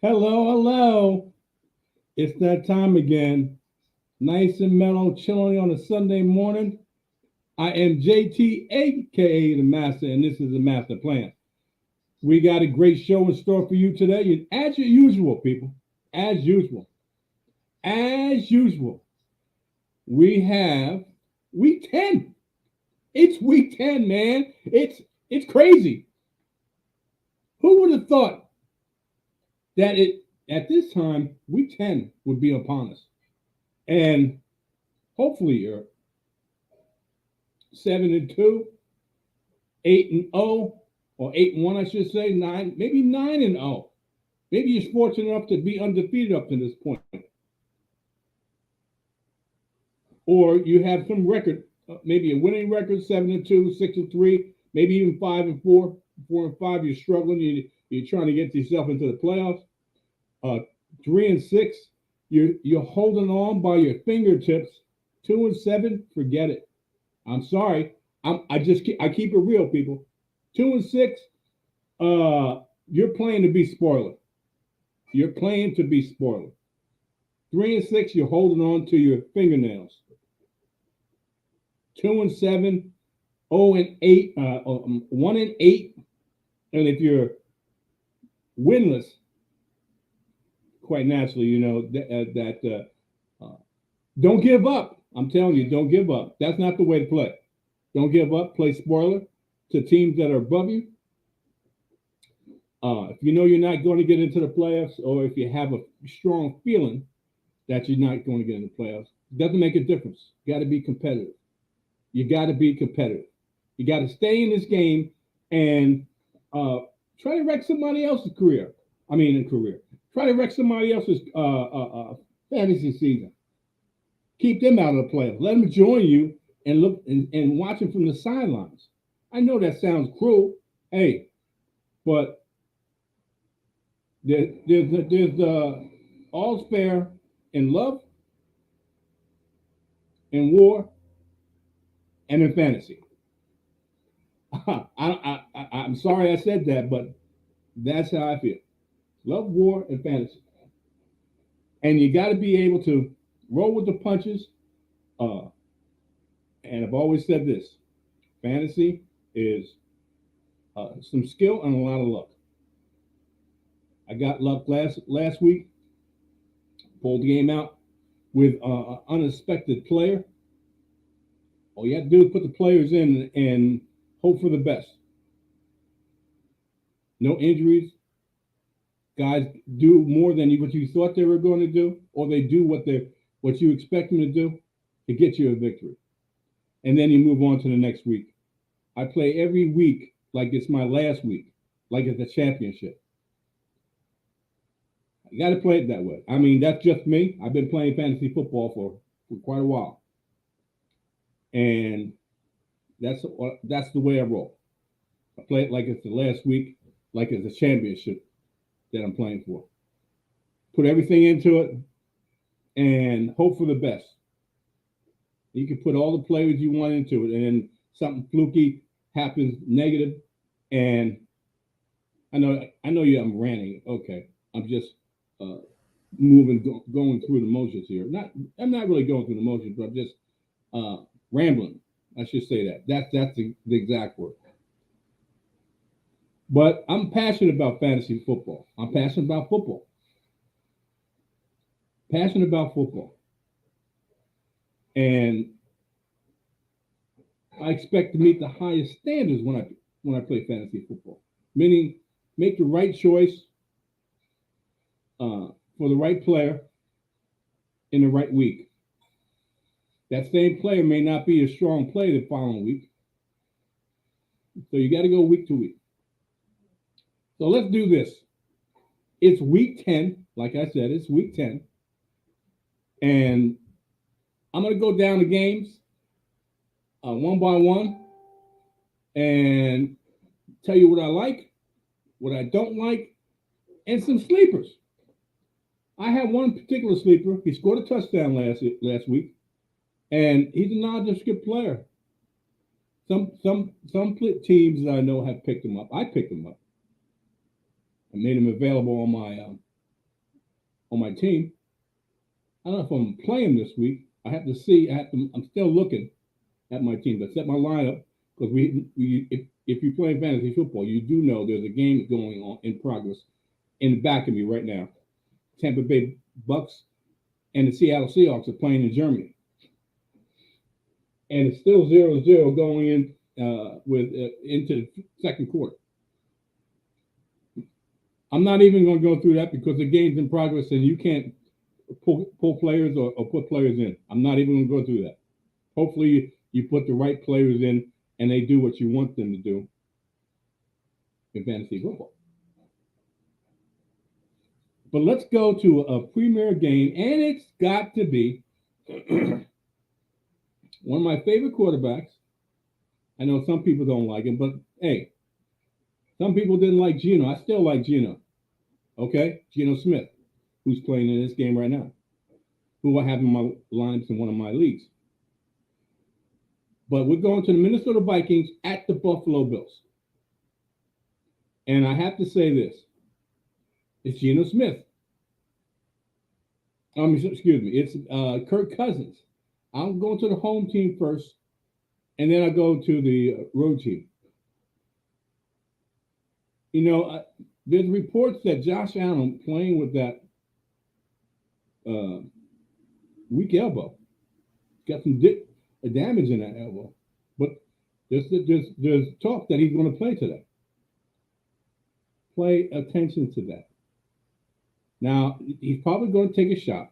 Hello, hello. It's that time again. Nice and mellow, chilling on a Sunday morning. I am JT, aka the Master, and this is the Master Plan. We got a great show in store for you today. As usual, people, as usual, as usual, we have week 10. It's week 10, man. It's crazy. Who would have thought that it at this time, week 10 would be upon us? And hopefully you're 7-2, 8-0, or 8-1, I should say, nine, maybe 9-0. Maybe you're fortunate enough to be undefeated up to this point, or you have some record, maybe a winning record, 7-2, 6-3, maybe even 5-4, 4-5. You're struggling. You're trying to get yourself into the playoffs. 3-6, you're holding on by your fingertips. 2-7, forget it. I'm sorry. I keep it real, people. 2-6. You're playing to be spoiler. You're playing to be spoiler. 3-6. You're holding on to your fingernails. 2-7. 0-8. 1-8. And if you're winless, quite naturally, don't give up. I'm telling you, don't give up. That's not the way to play. Don't give up. Play spoiler to teams that are above you. If you know you're not going to get into the playoffs, or if you have a strong feeling that you're not going to get into the playoffs, it doesn't make a difference. You got to be competitive. You got to be competitive. You got to stay in this game and try to wreck somebody else's career. I mean, in career. Try to wreck somebody else's fantasy season. Keep them out of the playoffs. Let them join you and look and watch them from the sidelines. I know that sounds cruel, hey, but there's all's fair in love, in war, and in fantasy. I'm sorry I said that, but that's how I feel. Love, war, and fantasy. And you got to be able to roll with the punches. Uh, and I've always said this: fantasy is some skill and a lot of luck. I got luck last week. Pulled the game out with an unexpected player. All you have to do is put the players in and hope for the best. No injuries. Guys do more than what you thought they were going to do, or they do what you expect them to do to get you a victory. And then you move on to the next week. I play every week like it's my last week, like it's a championship. You got to play it that way. I mean, that's just me. I've been playing fantasy football for quite a while, and that's the way I roll. I play it like it's the last week, like it's a championship that I'm playing for. Put everything into it and hope for the best. You can put all the players you want into it, and then something fluky happens, negative, and I know you. I'm ranting. Okay, I'm just uh, going through the motions here. I'm not really going through the motions, but I'm just uh, rambling. I should say that. That's the exact word. But I'm passionate about fantasy football. I'm passionate about football. Passionate about football, and I expect to meet the highest standards when I play fantasy football. Meaning, make the right choice for the right player in the right week. That same player may not be a strong player the following week, so you got to go week to week. So let's do this. It's week 10. Like I said, it's week 10. And I'm going to go down the games one by one and tell you what I like, what I don't like, and some sleepers. I have one particular sleeper. He scored a touchdown last week, and he's a nondescript player. Some teams that I know have picked him up. I picked him up. I made him available on my on my team. I don't know if I'm playing this week. I have to see. I'm still looking at my team. I set my lineup because if you play fantasy football, you do know there's a game going on in progress in the back of me right now. Tampa Bay Bucks and the Seattle Seahawks are playing in Germany, and it's still 0-0 going in with into the second quarter. I'm not even going to go through that because the game's in progress and you can't pull players or put players in. I'm not even going to go through that. Hopefully, you put the right players in and they do what you want them to do in fantasy football. But let's go to a premier game, and it's got to be one of my favorite quarterbacks. I know some people don't like him, but hey, some people didn't like Geno. I still like Geno. Okay? Geno Smith, who's playing in this game right now, who I have in my lineups in one of my leagues. But we're going to the Minnesota Vikings at the Buffalo Bills. And I have to say this. It's Geno Smith. Excuse me. It's Kirk Cousins. I'm going to the home team first, and then I go to the road team. You know, there's reports that Josh Allen playing with that weak elbow got some damage in that elbow, but there's talk that he's going to play today. Pay attention to that. Now he's probably going to take a shot.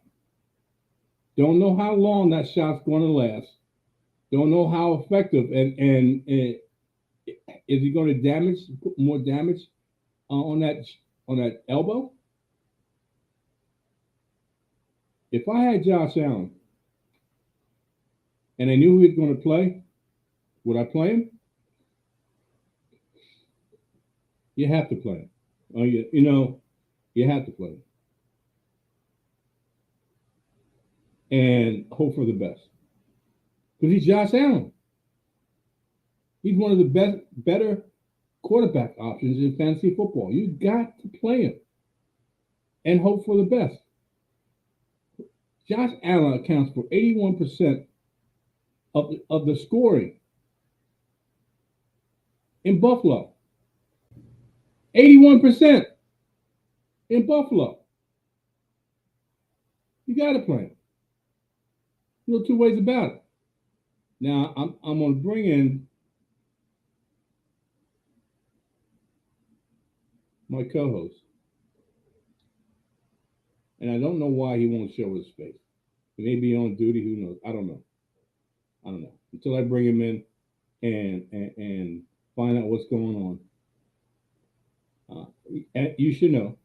Don't know how long that shot's going to last. Don't know how effective and is he going to put more damage on that elbow? If I had Josh Allen and I knew he was going to play, would I play him? You have to play him. You have to play him. And hope for the best. Because he's Josh Allen. He's one of the better quarterback options in fantasy football. You got to play him and hope for the best. Josh Allen accounts for 81% of the scoring in Buffalo. 81% in Buffalo. You got to play him. No two ways about it. Now I'm going to bring in my co-host, and I don't know why he won't show his face. He may be on duty. Who knows? I don't know. Until I bring him in and find out what's going on. You should know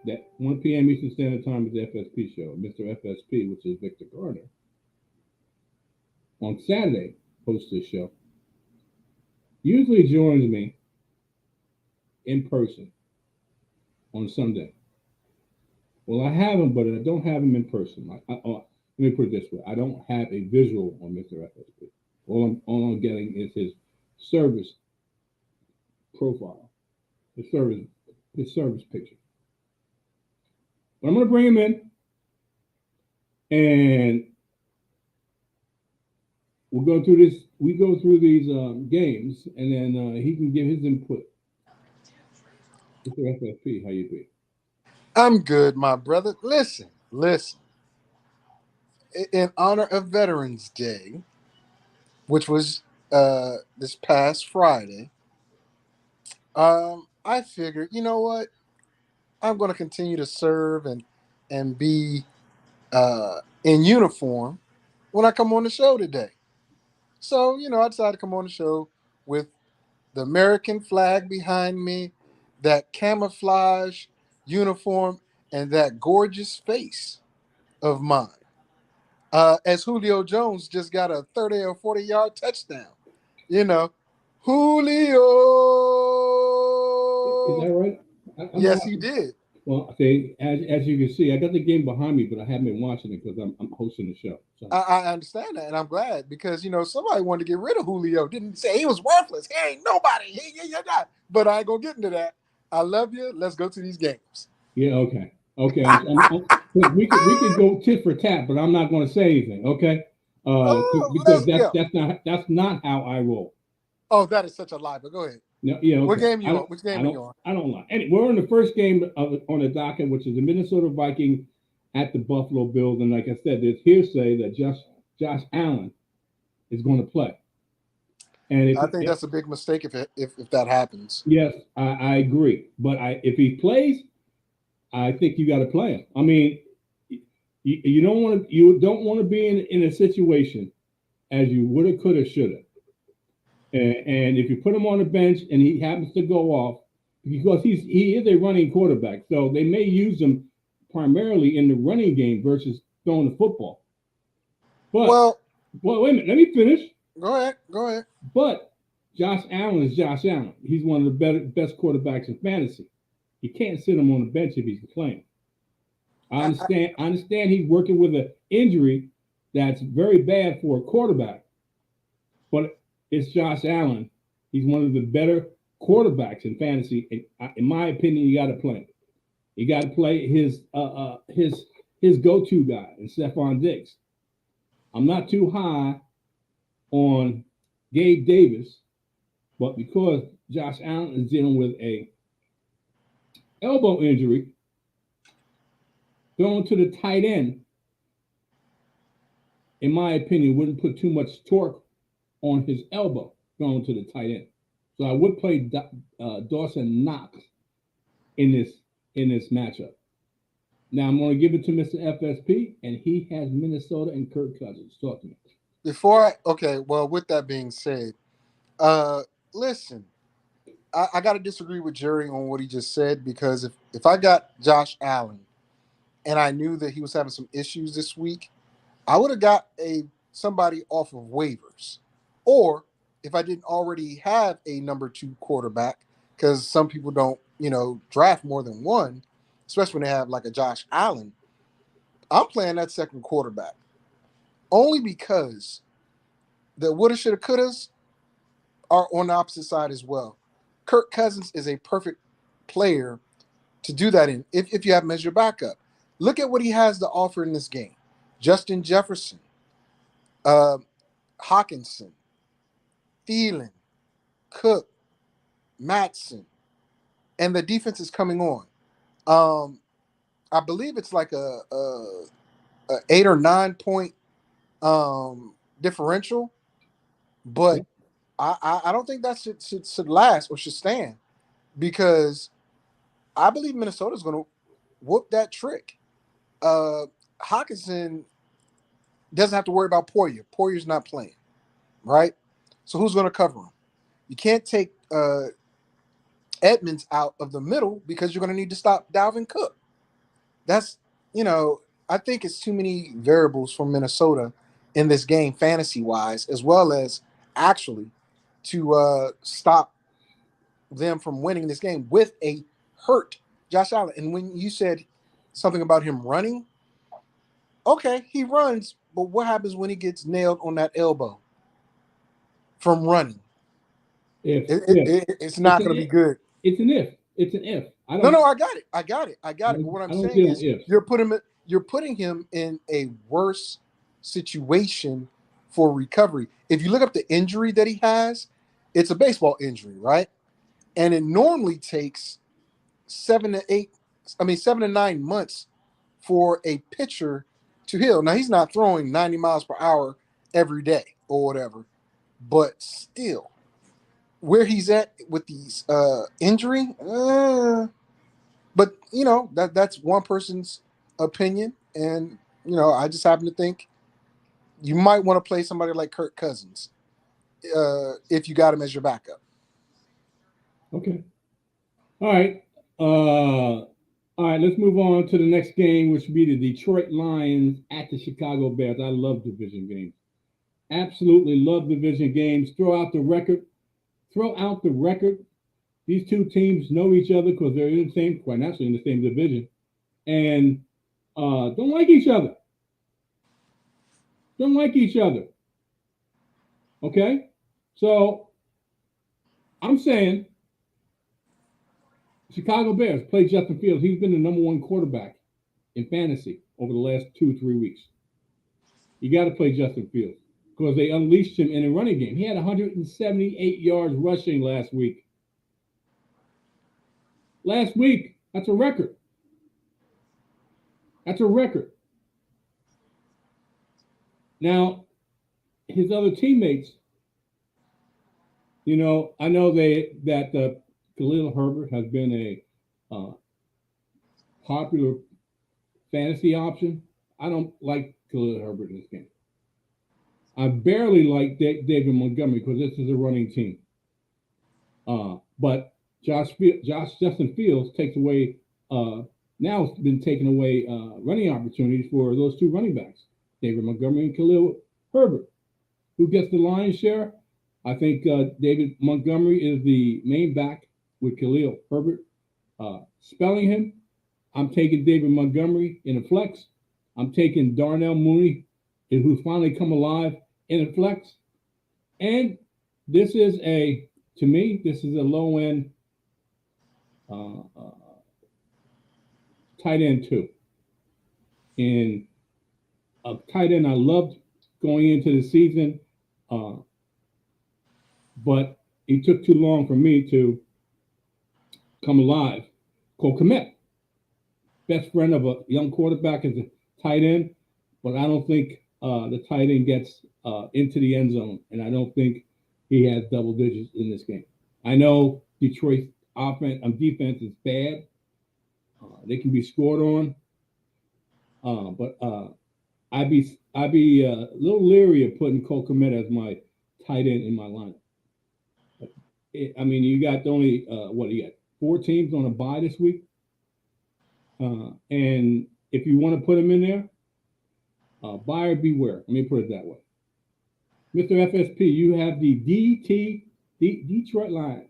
that 1 p.m. Eastern Standard Time is the FSP show. Mr. FSP, which is Victor Gardner, on Saturday hosts this show. Usually joins me in person on Sunday. Well, I have him, but I don't have him in person. Let me put it this way. I don't have a visual on Mr. FSP. All I'm getting is his service profile, his service picture. But I'm going to bring him in, and we'll go through this. We go through these games, and then he can give his input. Mr. FSP, how you be? I'm good, my brother. Listen. In honor of Veterans Day, which was this past Friday, I figured, you know what? I'm going to continue to serve and be in uniform when I come on the show today. So, I decided to come on the show with the American flag behind me, that camouflage uniform, and that gorgeous face of mine. As Julio Jones just got a 30 or 40-yard touchdown. Julio. Is that right? Yes, he did. Well, see, as you can see, I got the game behind me, but I haven't been watching it because I'm hosting the show. So. I understand that, and I'm glad because somebody wanted to get rid of Julio. Didn't say he was worthless. He ain't nobody. But I ain't gonna get into that. I love you. Let's go to these games. Yeah. Okay. Look, we could go tit for tat, but I'm not going to say anything, okay? Oh, Because yeah. that's not how I roll. Oh, that is such a lie. But go ahead. No, yeah, What okay. game you on? Which game are you on? I don't lie. And we're in the first game on the docket, which is the Minnesota Vikings at the Buffalo Bills, and like I said, there's hearsay that Josh Allen is going to play. And I think that's a big mistake if that happens. yes, I agree. But if he plays, I think you got to play him. I mean, you don't want to be in a situation as you woulda, coulda, shoulda. And if you put him on the bench and he happens to go off, because he is a running quarterback, so they may use him primarily in the running game versus throwing the football. But Well, well, wait a minute, let me finish. go ahead. Go ahead. But Josh Allen is Josh Allen. He's one of the best quarterbacks in fantasy. You can't sit him on the bench if he's playing. I I, understand. I understand he's working with an injury that's very bad for a quarterback, but it's Josh Allen. He's one of the better quarterbacks in fantasy. In my opinion, you got to play him. You got to play his go-to guy, and Stephon Diggs. I'm not too high on Gabe Davis, but because Josh Allen is dealing with a elbow injury, going to the tight end, in my opinion, wouldn't put too much torque on his elbow going to the tight end. So I would play Dawson Knox in this matchup. Now I'm going to give it to Mr. FSP, and he has Minnesota and Kirk Cousins. Talk to me. okay. Well, with that being said, listen, I got to disagree with Jerry on what he just said because if I got Josh Allen and I knew that he was having some issues this week, I would have got somebody off of waivers, or if I didn't already have a number two quarterback, because some people don't, draft more than one, especially when they have like a Josh Allen. I'm playing that second quarterback only because the woulda, shoulda, couldas are on the opposite side as well. Kirk Cousins is a perfect player to do that in if you have him as your backup. Look at what he has to offer in this game. Justin Jefferson, uh, Hawkinson, Thielen, Cook, Matson, and the defense is coming on. Um, I believe it's like a 8 or 9 point differential, but I don't think that should last or should stand because I believe Minnesota's going to whoop that trick. Hawkinson doesn't have to worry about Poyer. Poyer's not playing, right? So who's going to cover him? You can't take Edmonds out of the middle because you're going to need to stop Dalvin Cook. That's, I think it's too many variables for Minnesota in this game, fantasy wise, as well as actually to stop them from winning this game with a hurt Josh Allen. And when you said something about him running, okay, he runs, but what happens when he gets nailed on that elbow from running? If It's it's not an going to be if, good. it's an if. It's an if. I No, don't. no, I got it. I got it. I got it. But what I'm I don't saying deal with is ifs. you're putting him in a worse situation for recovery. If you look up the injury that he has, it's a baseball injury, right? And it normally takes 7 to 9 months for a pitcher to heal. Now he's not throwing 90 miles per hour every day or whatever, but still, where he's at with these injury, but that's one person's opinion, and I just happen to think you might want to play somebody like Kirk Cousins if you got him as your backup. Okay. All right. All right. Let's move on to the next game, which would be the Detroit Lions at the Chicago Bears. I love division games. Absolutely love division games. Throw out the record. Throw out the record. These two teams know each other because they're in the same, quite naturally, in the same division, and don't like each other. Don't like each other. Okay. So I'm saying Chicago Bears play Justin Fields. He's been the number one quarterback in fantasy over the last 2 or 3 weeks. You got to play Justin Fields because they unleashed him in a running game. He had 178 yards rushing last week. Last week, that's a record. That's a record. Now, his other teammates, I know Khalil Herbert has been a popular fantasy option. I don't like Khalil Herbert in this game. I barely like David Montgomery because this is a running team. But Justin Fields takes away now it's been taking away running opportunities for those two running backs, David Montgomery and Khalil Herbert. Who gets the lion's share? I think David Montgomery is the main back with Khalil Herbert spelling him. I'm taking David Montgomery in a flex. I'm taking Darnell Mooney, who's finally come alive, in a flex. And this is to me, this is a low end tight end too. And a tight end I loved going into the season, but it took too long for me to come alive. Cole Kmet, best friend of a young quarterback, is a tight end, but I don't think the tight end gets into the end zone, and I don't think he has double digits in this game. I know Detroit's defense is bad. They can be scored on, but I'd be a little leery of putting Cole Kmet as my tight end in my lineup. You got only you got 4 teams on a bye this week, and if you want to put him in there, buyer beware. Let me put it that way. Mr. FSP, you have the Detroit Lions.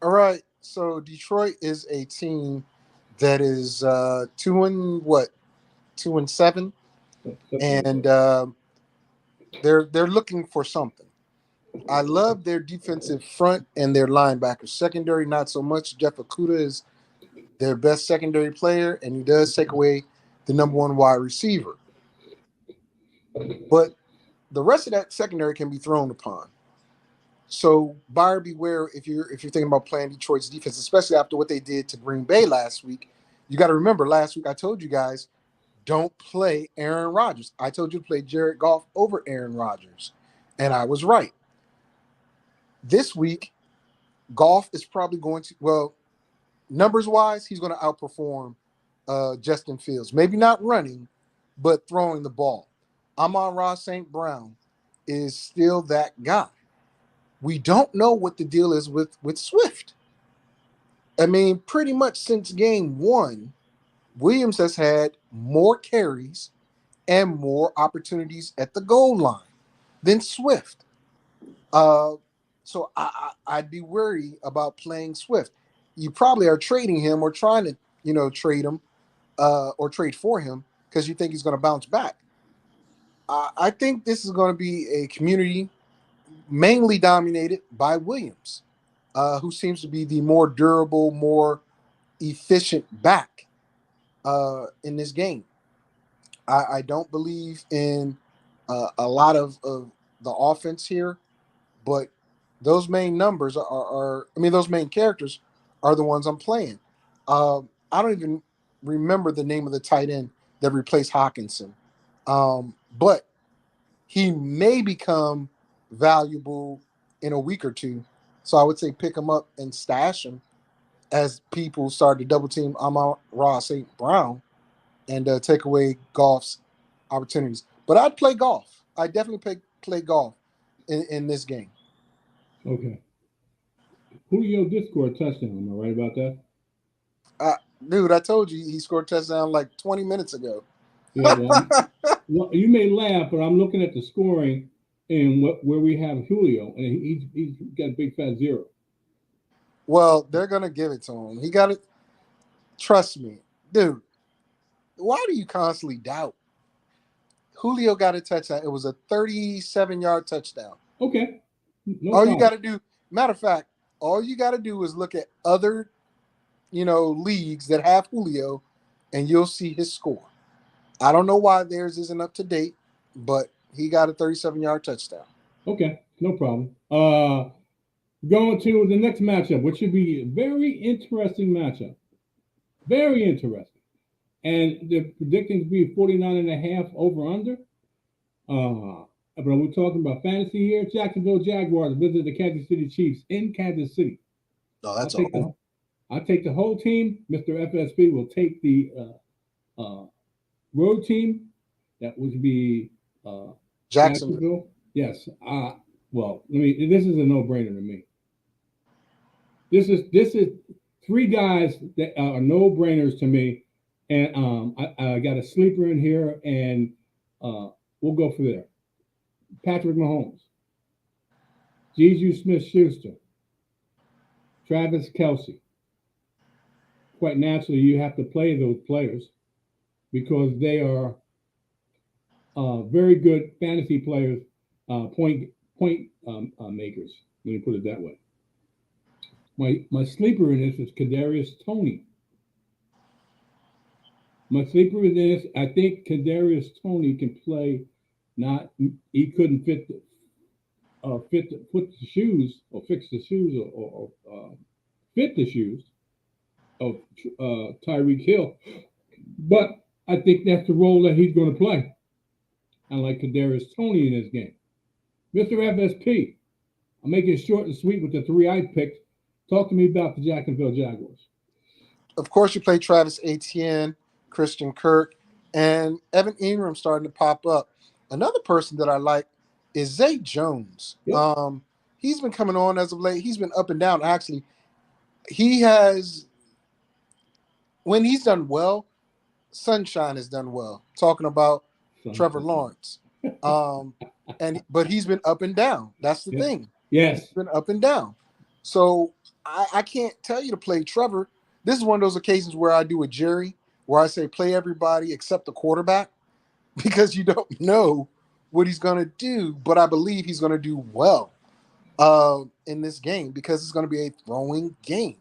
All right. So Detroit is a team that is 2-7, and they're looking for something. I love their defensive front and their linebackers. Secondary, not so much. Jeff Okudah is their best secondary player, and he does take away the number 1 wide receiver. But the rest of that secondary can be thrown upon. So buyer beware if you're thinking about playing Detroit's defense, especially after what they did to Green Bay last week. You got to remember, last week I told you guys, don't play Aaron Rodgers. I told you to play Jared Goff over Aaron Rodgers, and I was right. This week, Goff is probably going to, numbers-wise, he's going to outperform Justin Fields. Maybe not running, but throwing the ball. Amon-Ra St. Brown is still that guy. We don't know what the deal is with Swift. Pretty much since game 1, Williams has had more carries and more opportunities at the goal line than Swift. So I'd be worried about playing Swift. You probably are trading him or trying to, trade him or trade for him because you think he's going to bounce back. I think this is going to be a community mainly dominated by Williams, who seems to be the more durable, more efficient back in this game. I don't believe in a lot of the offense here, but those main numbers those main characters are the ones I'm playing. I don't even remember the name of the tight end that replaced Hawkinson, but he may become valuable in a week or two. So I would say pick him up and stash him as people start to double team Amon-Ra St. Brown and take away Goff's opportunities. But I'd play Goff. I definitely play Goff in this game. Okay. Julio did score a touchdown. Am I right about that? Dude, I told you he scored a touchdown like 20 minutes ago. Yeah, well, you may laugh, but I'm looking at the scoring and where we have Julio, and he's got a big fat 0. Well, they're going to give it to him. He got it. Trust me. Dude, why do you constantly doubt? Julio got a touchdown. It was a 37-yard touchdown. Okay. No all problem. You got to do, matter of fact, all you got to do is look at other, leagues that have Julio and you'll see his score. I don't know why theirs isn't up to date, but he got a 37-yard touchdown. Okay, no problem. Going to the next matchup, which should be a very interesting matchup. Very interesting. And the predicting to be 49 and a half over under. But we're talking about fantasy here. Jacksonville Jaguars visit the Kansas City Chiefs in Kansas City. No, I'll that's take all. I'll take the whole team. Mr. FSP will take the road team. That would be Jacksonville. Jacksonville. Yes. Well, this is a no-brainer to me. This is three guys that are no-brainers to me, and I got a sleeper in here, and we'll go for there. Patrick Mahomes, Juju Smith-Schuster, Travis Kelce. Quite naturally, you have to play those players because they are very good fantasy players, point makers. Let me put it that way. My sleeper in this is Kadarius Toney. My sleeper in this, I think Kadarius Toney can play. He couldn't fit the shoes or fix the shoes or fit the shoes of Tyreek Hill, but I think that's the role that he's going to play. I like Kadarius Toney in this game. Mr. FSP, I'm making it short and sweet with the three I picked. Talk to me about the Jacksonville Jaguars. Of course, you play Travis Etienne, Christian Kirk, and Evan Ingram starting to pop up. Another person that I like is Zay Jones. Yep. He's been coming on as of late. He's been up and down. Actually, he has, when he's done well, Sunshine has done well. Talking about Trevor Lawrence. But he's been up and down. That's the thing. Yes. He's been up and down. So I can't tell you to play Trevor. This is one of those occasions where I do a Jerry, where I say play everybody except the quarterback, because you don't know what he's going to do. But I believe he's going to do well in this game because it's going to be a throwing game.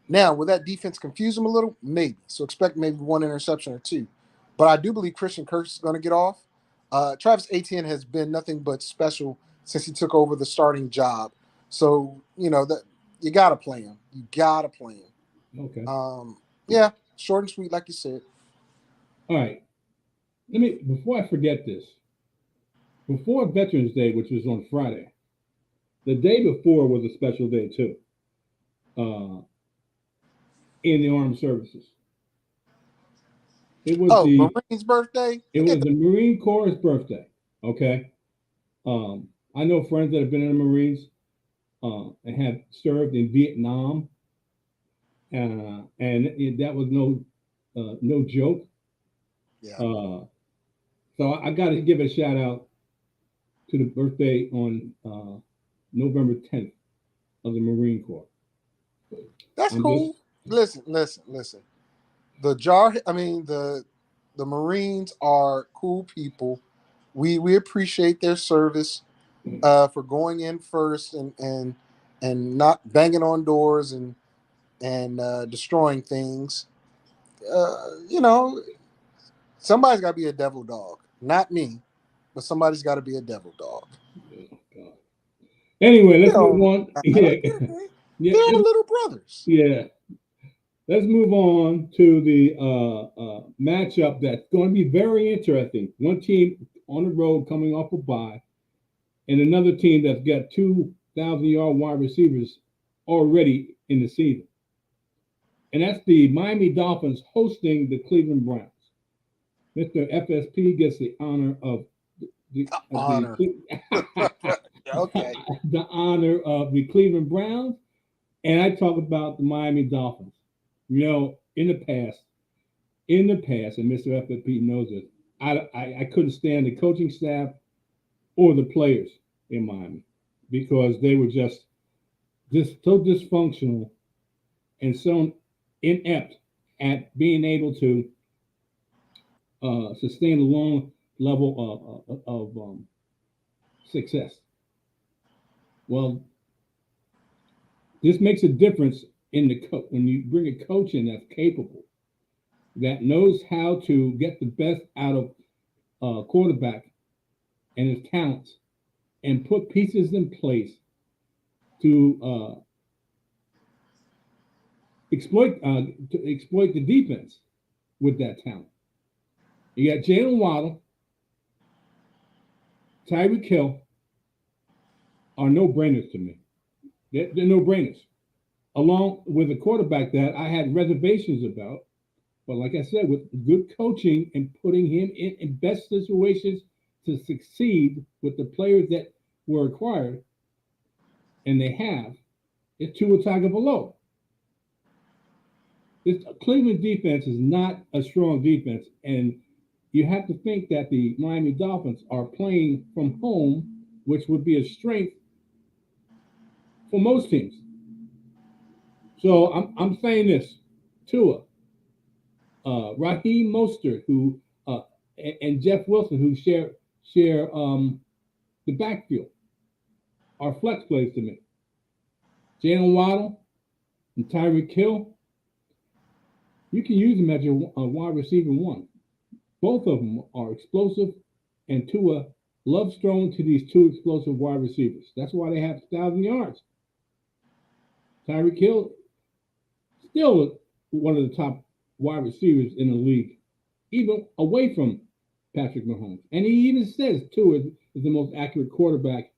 Now, will that defense confuse him a little? Maybe. So expect maybe one interception or two. But I do believe Christian Kirk is going to get off. Travis Etienne has been nothing but special since he took over the starting job. So, that you got to play him. You got to play him. Okay. Yeah, short and sweet, like you said. All right. Before I forget this, before Veterans Day, which was on Friday, the day before was a special day too. In the armed services. It was the Marine's birthday? It was the Marine Corps' birthday. Okay. I know friends that have been in the Marines and have served in Vietnam. And that was no joke. Yeah. So I got to give a shout out to the birthday on November 10th of the Marine Corps. That's cool. Listen. The Marines are cool people. We appreciate their service for going in first and not banging on doors and destroying things. Somebody's got to be a devil dog. Not me, but somebody's got to be a devil dog. Oh, God. Anyway, let's move on. They're the little brothers. Yeah. Let's move on to the matchup that's going to be very interesting. One team on the road coming off a bye, and another team that's got 2,000-yard wide receivers already in the season. And that's the Miami Dolphins hosting the Cleveland Browns. Mr. FSP gets the honor of honor. Okay. The honor of the Cleveland Browns, and I talk about the Miami Dolphins. In the past, and Mr. FFP knows this, I couldn't stand the coaching staff or the players in Miami because they were just so dysfunctional and so inept at being able to sustain a long level of success. Well, this makes a difference in when you bring a coach in that's capable that knows how to get the best out of quarterback and his talents and put pieces in place to exploit the defense with that talent. You got Jalen Waddle, Tyreek Hill are no brainers to me. They're no brainers. Along with a quarterback that I had reservations about, but like I said, with good coaching and putting him in best situations to succeed with the players that were acquired, and they have, it's Tua Tagovailoa. This Cleveland defense is not a strong defense, and you have to think that the Miami Dolphins are playing from home, which would be a strength for most teams. So I'm saying this: Tua, Raheem Mostert, who and Jeff Wilson, who share the backfield, are flex plays to me. Jalen Waddle and Tyreek Hill, you can use them as your wide receiver one. Both of them are explosive, and Tua loves throwing to these two explosive wide receivers. That's why they have 1,000 yards. Tyreek Hill, still one of the top wide receivers in the league, even away from Patrick Mahomes. And he even says Tua is the most accurate quarterback.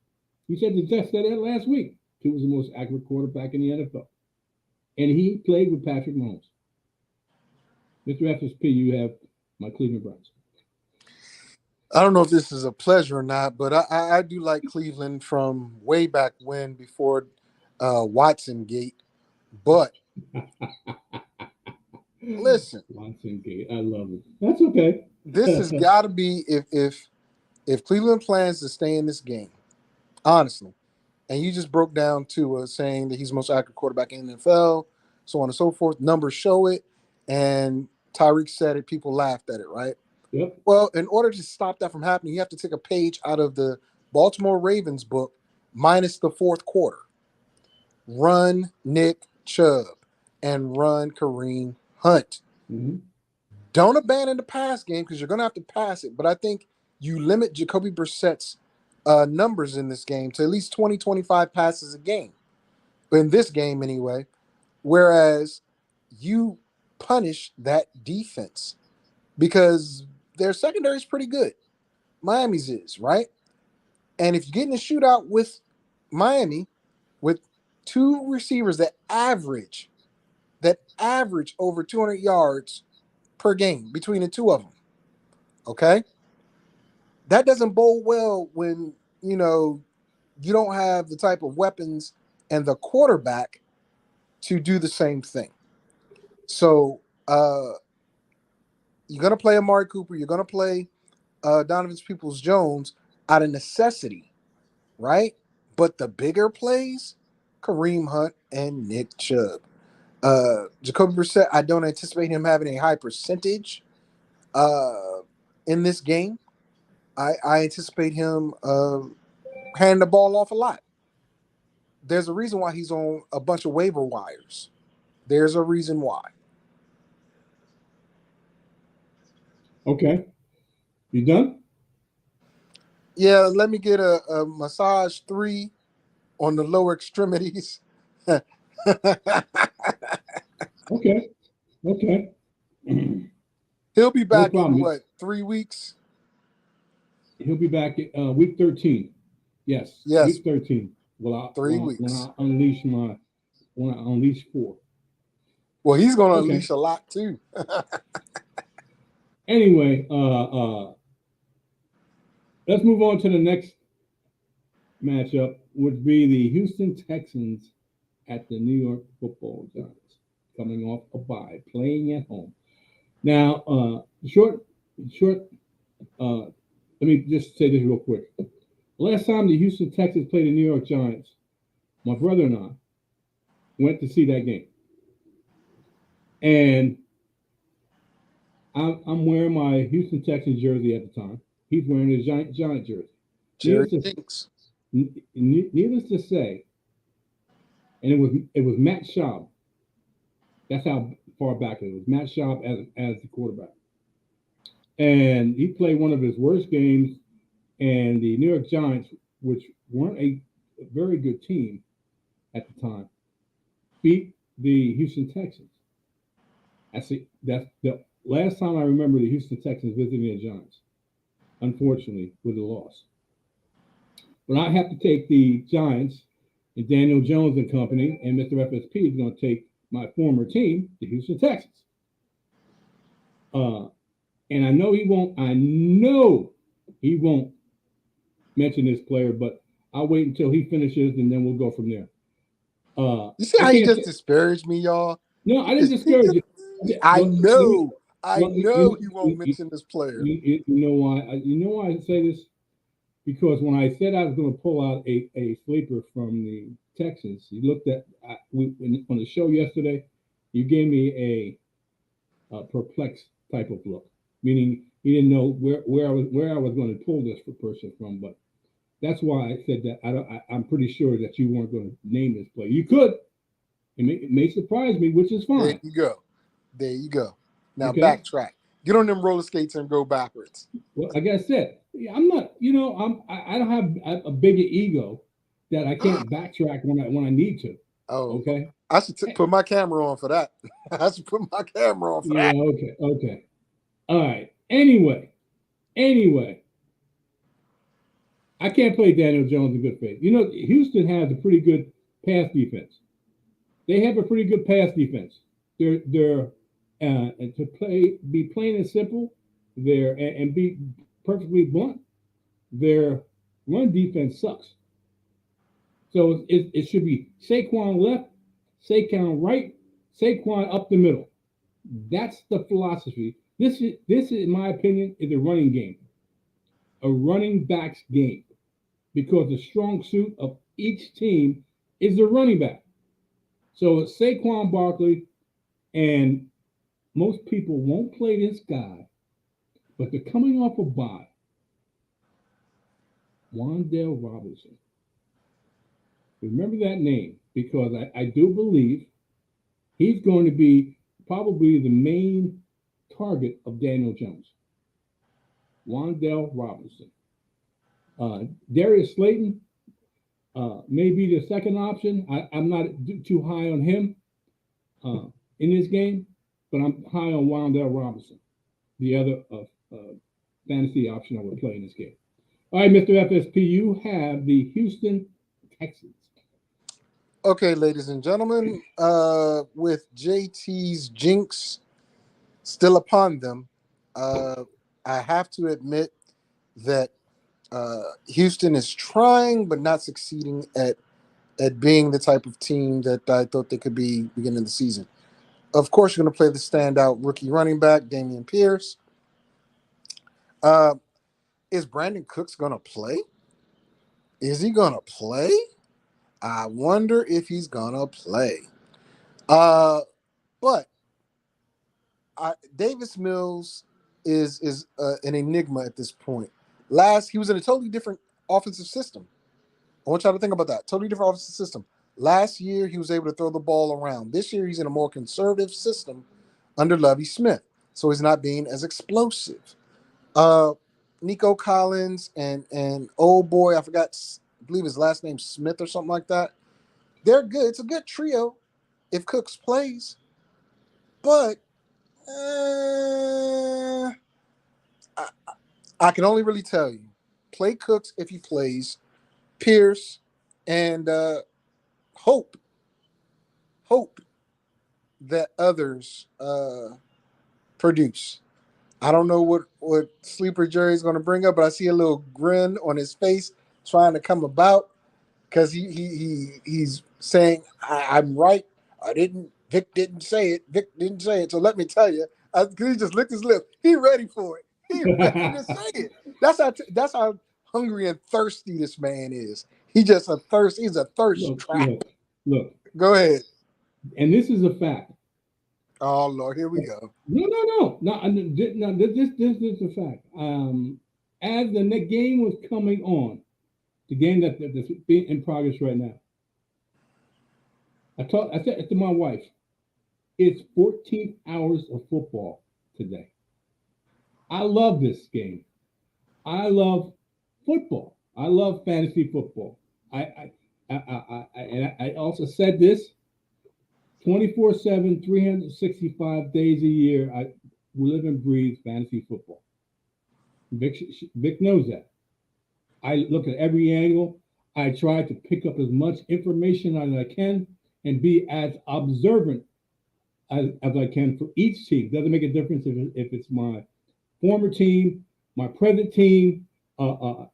He said just said that last week. Tua was the most accurate quarterback in the NFL. And he played with Patrick Mahomes. Mr. FSP, you have my Cleveland Browns. I don't know if this is a pleasure or not, but I do like Cleveland from way back when, before Watson Gate. But listen, Watson Gate, I love it. That's okay. this has got to be, if Cleveland plans to stay in this game, honestly, and you just broke down to saying that he's the most accurate quarterback in the NFL, so on and so forth. Numbers show it, and Tyreek said it. People laughed at it, right? Yep. Well, in order to stop that from happening, you have to take a page out of the Baltimore Ravens book, minus the fourth quarter. Run Nick Chubb and run Kareem Hunt. Mm-hmm. Don't abandon the pass game, because you're going to have to pass it. But I think you limit Jacoby Brissett's numbers in this game to at least 20, 25 passes a game. In this game, anyway. Whereas you punish that defense, because their secondary is pretty good. Miami's is, right? And if you get in a shootout with Miami, with two receivers that average over 200 yards per game between the two of them, okay? That doesn't bode well when, you don't have the type of weapons and the quarterback to do the same thing. So you're going to play Amari Cooper. You're going to play Donovan Peoples-Jones out of necessity, right? But the bigger plays, Kareem Hunt and Nick Chubb. Jacoby Brissett, I don't anticipate him having a high percentage in this game. I anticipate him handing the ball off a lot. There's a reason why he's on a bunch of waiver wires. There's a reason why. Okay. You done? Yeah, let me get a massage 3 on the lower extremities. Okay. Okay. He'll be No back in problem. what, 3 weeks? He'll be back week 13. Yes, Yes, week 13. Well, 3 when weeks. I unleash my when I unleash 4. Well, he's going to Okay. unleash a lot too. Anyway, let's move on to the next matchup, would be the Houston Texans at the New York Football Giants, coming off a bye, playing at home. Now, short. Let me just say this real quick. Last time the Houston Texans played the New York Giants, my brother and I went to see that game, and I'm wearing my Houston Texans jersey at the time. He's wearing a Giant jersey. Jerry Needless to, Jinx. needless to say, and it was Matt Schaub. That's how far back. It was Matt Schaub as the quarterback, and he played one of his worst games. And the New York Giants, which weren't a very good team at the time, beat the Houston Texans. That's the last time I remember the Houston Texans visiting the Giants. Unfortunately, with a loss. But I have to take the Giants and Daniel Jones and company, and Mr. FSP is going to take my former team, the Houston Texans. And I know he won't. I know he won't mention this player, but I'll wait until he finishes, and then we'll go from there. You see how he just disparaged me, y'all? No, I didn't discourage you. I know he won't mention this player. You know why? You know why I say this? Because when I said I was going to pull out a sleeper from the Texans, you looked at on the show yesterday. You gave me a perplexed type of look, meaning you didn't know where I was going to pull this person from. But that's why I said that. I'm pretty sure that you weren't going to name this player. You could. It may surprise me, which is fine. There you go. Now backtrack. Get on them roller skates and go backwards. Well, like I said, I'm not. I don't have a bigger ego that I can't backtrack when I need to. Oh, okay. I should put my camera on for that. I should put my camera on for that. Yeah. Okay. All right. Anyway, I can't play Daniel Jones in good faith. Houston has a pretty good pass defense. They have a pretty good pass defense. They're and to be plain and simple, and be perfectly blunt, their run defense sucks. So it should be Saquon left, Saquon right, Saquon up the middle. That's the philosophy. This is, in my opinion, is a running game, a running back's game, because the strong suit of each team is the running back. So it's Saquon Barkley, and most people won't play this guy, but they're coming off a bye. Wan'Dale Robinson. Remember that name, because I do believe he's going to be probably the main target of Daniel Jones. Wan'Dale Robinson. Darius Slayton may be the second option. I'm not too high on him in this game, but I'm high on Wan'Dale Robinson, the other fantasy option I would play in this game. All right, Mr. FSP, you have the Houston Texans. Okay, ladies and gentlemen, with JT's jinx still upon them, I have to admit that Houston is trying but not succeeding at being the type of team that I thought they could be beginning of the season. Of course, you're going to play the standout rookie running back, Dameon Pierce. Is Brandon Cooks going to play? Is he going to play? I wonder if he's going to play. But Davis Mills is an enigma at this point. He was in a totally different offensive system. I want y'all to think about that. Totally different offensive system. Last year, he was able to throw the ball around. This year, he's in a more conservative system under Lovie Smith, so he's not being as explosive. Nico Collins and old boy, I believe his last name's Smith or something like that. They're good. It's a good trio if Cooks plays. But I can only really tell you, play Cooks if he plays, Pierce, and hope that others produce. I don't know what Sleeper Jerry's going to bring up, but I see a little grin on his face trying to come about, because he's saying, I'm right. Vic didn't say it. So let me tell you, he just licked his lips. He ready for it. He ready to say it. That's how hungry and thirsty this man is. He's a thirst trap. Look. Go ahead. And this is a fact. Oh Lord, here we go. No. This is a fact. As the game was coming on, the game that's in progress right now, I said to my wife, It's 14 hours of football today. I love this game. I love football. I love fantasy football. And I also said this 24/7, 365 days a year. I live and breathe fantasy football. Vic knows that. I look at every angle. I try to pick up as much information as I can and be as observant as I can for each team. Doesn't make a difference if it's my former team, my present team,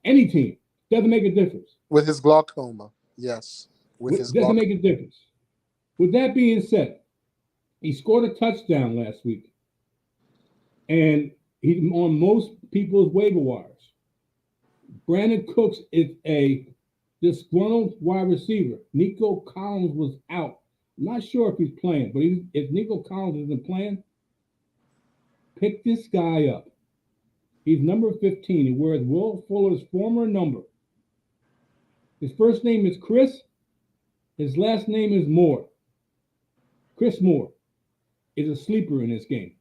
any team. Doesn't make a difference. With his glaucoma, yes. With his Doesn't glaucoma. make a difference. With that being said, he scored a touchdown last week, and he's on most people's waiver wires. Brandon Cooks is a disgruntled wide receiver. Nico Collins was out. I'm not sure if he's playing, but if Nico Collins isn't playing, pick this guy up. He's number 15. He wears Will Fuller's former number. His first name is Chris. His last name is Moore. Chris Moore is a sleeper in this game.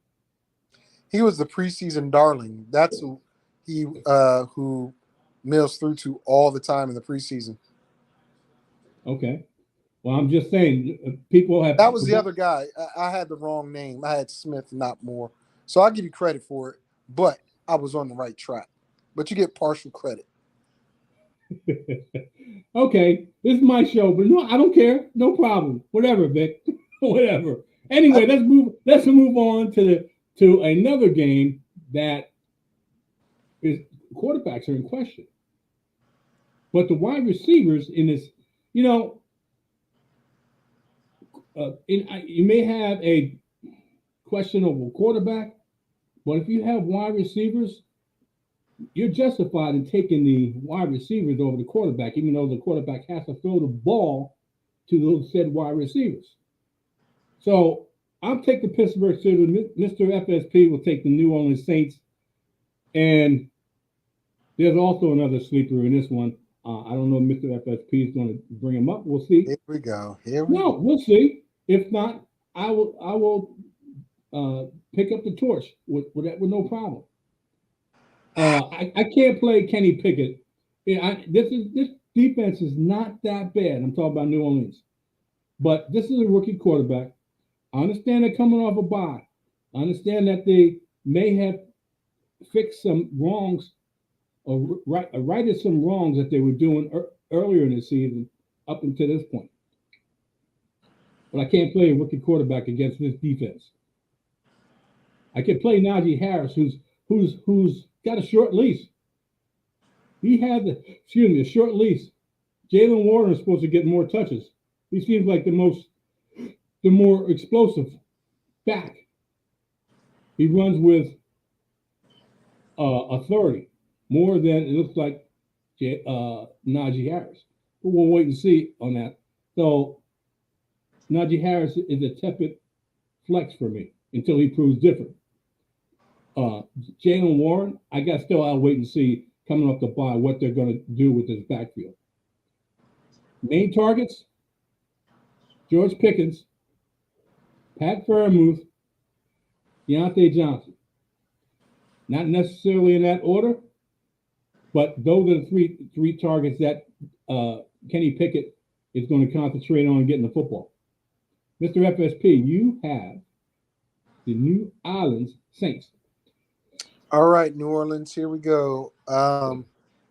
He was the preseason darling. That's who Mills threw to all the time in the preseason. Okay. Well, I'm just saying, people have. That was the other guy. I had the wrong name. I had Smith, not Moore. So I'll give you credit for it, but I was on the right track. But you get partial credit. Okay, this is my show, but no, I don't care. No problem. Whatever, Vic. Whatever. Anyway, let's move on to another game that is quarterbacks are in question. But the wide receivers in this, you know, you may have a questionable quarterback, but if you have wide receivers, you're justified in taking the wide receivers over the quarterback, even though the quarterback has to throw the ball to those said wide receivers. So I'll take the Pittsburgh Steelers. Mr. FSP will take the New Orleans Saints. And there's also another sleeper in this one. I don't know if Mr. FSP is going to bring him up. We'll see. Here we go. We'll see. If not, I will pick up the torch with no problem. I can't play Kenny Pickett. This defense is not that bad. I'm talking about New Orleans, but this is a rookie quarterback. I understand they're coming off a bye. I understand that they may have fixed some wrongs or righted some wrongs that they were doing earlier in the season up until this point. But I can't play a rookie quarterback against this defense. I can play Najee Harris, who's got a short leash. He had a short leash. Jalen Warren is supposed to get more touches. He seems like the more explosive back. He runs with authority more than it looks like Najee Harris. But we'll wait and see on that. So Najee Harris is a tepid flex for me until he proves different. Jalen Warren, I'll wait and see coming up the bye what they're going to do with his backfield. Main targets: George Pickens, Pat Freiermuth, Deontay Johnson. Not necessarily in that order, but those are the three targets that Kenny Pickett is going to concentrate on getting the football. Mr. FSP, you have the New Orleans Saints. All right, New Orleans, here we go.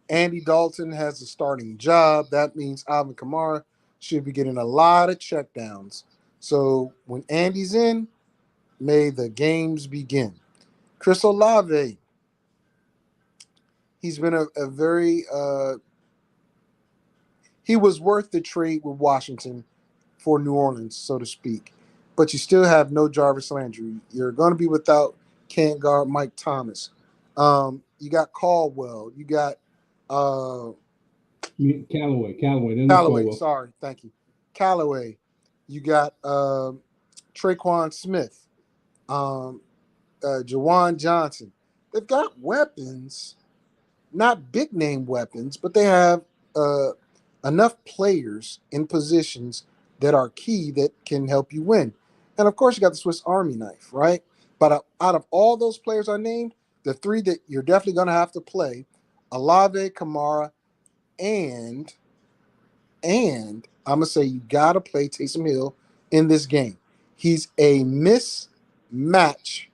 Andy Dalton has a starting job. That means Alvin Kamara should be getting a lot of checkdowns. So when Andy's in, may the games begin. Chris Olave, he's been a very he was worth the trade with Washington for New Orleans, so to speak. But you still have no Jarvis Landry. You're going to be without can't guard Mike Thomas. You got Caldwell. You got Callaway. Sorry, thank you. Callaway. You got Traquan Smith, Jawan Johnson. They've got weapons, not big name weapons, but they have enough players in positions that are key that can help you win. And of course, you got the Swiss Army knife, right? But out of all those players I named, the three that you're definitely going to have to play, Olave, Kamara, and I'm gonna say you gotta play Taysom Hill in this game. He's a mismatch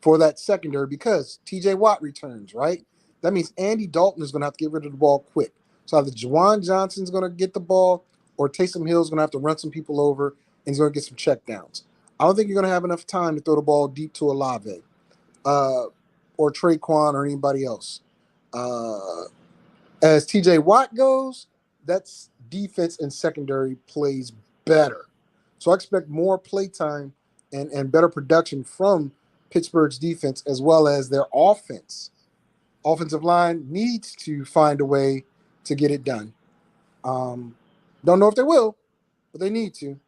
for that secondary because TJ Watt returns, right? That means Andy Dalton is gonna have to get rid of the ball quick. So either Juwan Johnson's gonna get the ball or Taysom Hill's gonna have to run some people over and he's gonna get some check downs. I don't think you're gonna have enough time to throw the ball deep to Olave or Traquan or anybody else. Uh, as TJ Watt goes, that's defense and secondary plays better. So I expect more play time and better production from Pittsburgh's defense as well as their offense. Offensive line needs to find a way to get it done. Don't know if they will, but they need to.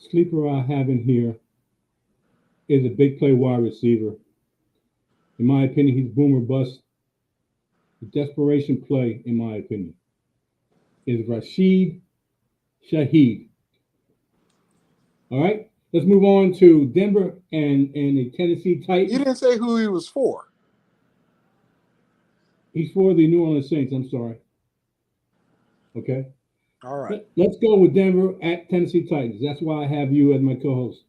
Sleeper I have in here is a big play wide receiver. In my opinion, he's boomer bust. The desperation play, in my opinion, is Rashid Shaheed. All right, let's move on to Denver and the Tennessee Titans. You didn't say who he was for. He's for the New Orleans Saints. I'm sorry. Okay. All right. Let's go with Denver at Tennessee Titans. That's why I have you as my co-host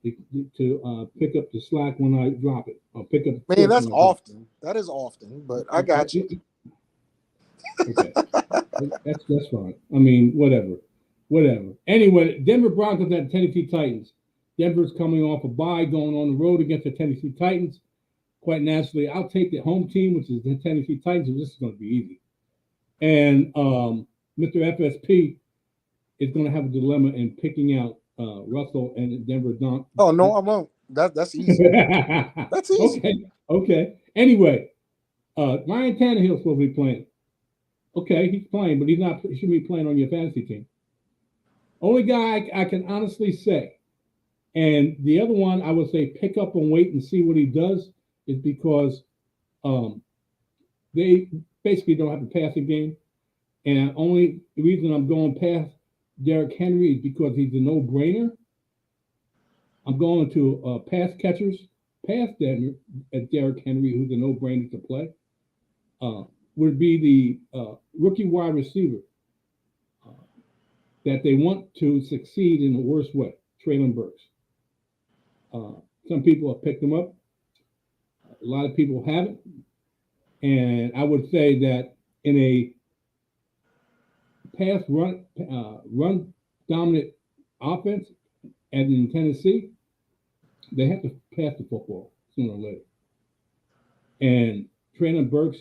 to pick up the slack when I drop it. I'll pick up. Man, that's often. That is often, but I got you. Okay, that's fine. I mean, whatever. Anyway, Denver Broncos at Tennessee Titans. Denver's coming off a bye, going on the road against the Tennessee Titans. Quite naturally, I'll take the home team, which is the Tennessee Titans, and this is going to be easy. And Mr. FSP is going to have a dilemma in picking out Russell and Denver Don. Oh no, I won't. That's easy. That's easy. Okay. Anyway, Ryan Tannehill's supposed to be playing. Okay, he's playing, but he's not. He shouldn't be playing on your fantasy team. Only guy I can honestly say, and the other one I would say pick up and wait and see what he does, is because they basically don't have a passing game, and only the reason I'm going past Derrick Henry is because he's a no-brainer. I'm going to pass catchers past Derrick Henry, who's a no-brainer to play. Would be the rookie wide receiver that they want to succeed in the worst way, Traylon Burks. Some people have picked him up. A lot of people haven't. And I would say that in a pass run dominant offense and in Tennessee, they have to pass the football sooner or later. And Traylon Burks,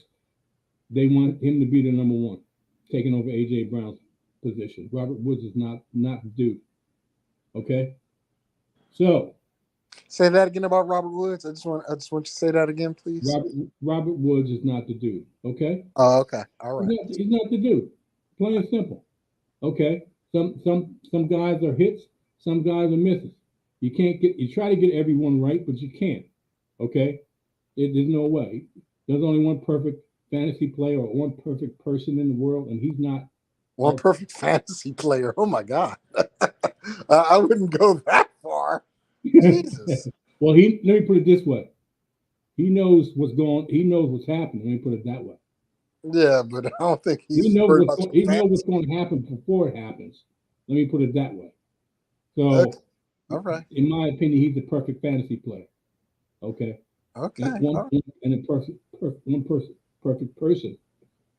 they want him to be the number one, taking over A.J. Brown's position. Robert Woods is not the dude. Okay? So say that again about Robert Woods. I just want you to say that again, please. Robert Woods is not the dude. Okay? Oh, okay. All right. He's not the dude. Plain and simple. Okay? Some guys are hits, some guys are misses. You try to get everyone right, but you can't. Okay? There's no way. There's only one perfect fantasy player or one perfect person in the world, and he's not one perfect fantasy player. Oh my God. I wouldn't go that far. Jesus. Well, let me put it this way. He knows what's happening. Let me put it that way. Yeah, but I don't think he knows what's going to happen before it happens. Let me put it that way. So, okay. All right. In my opinion, he's the perfect fantasy player. Okay. Okay. And perfect person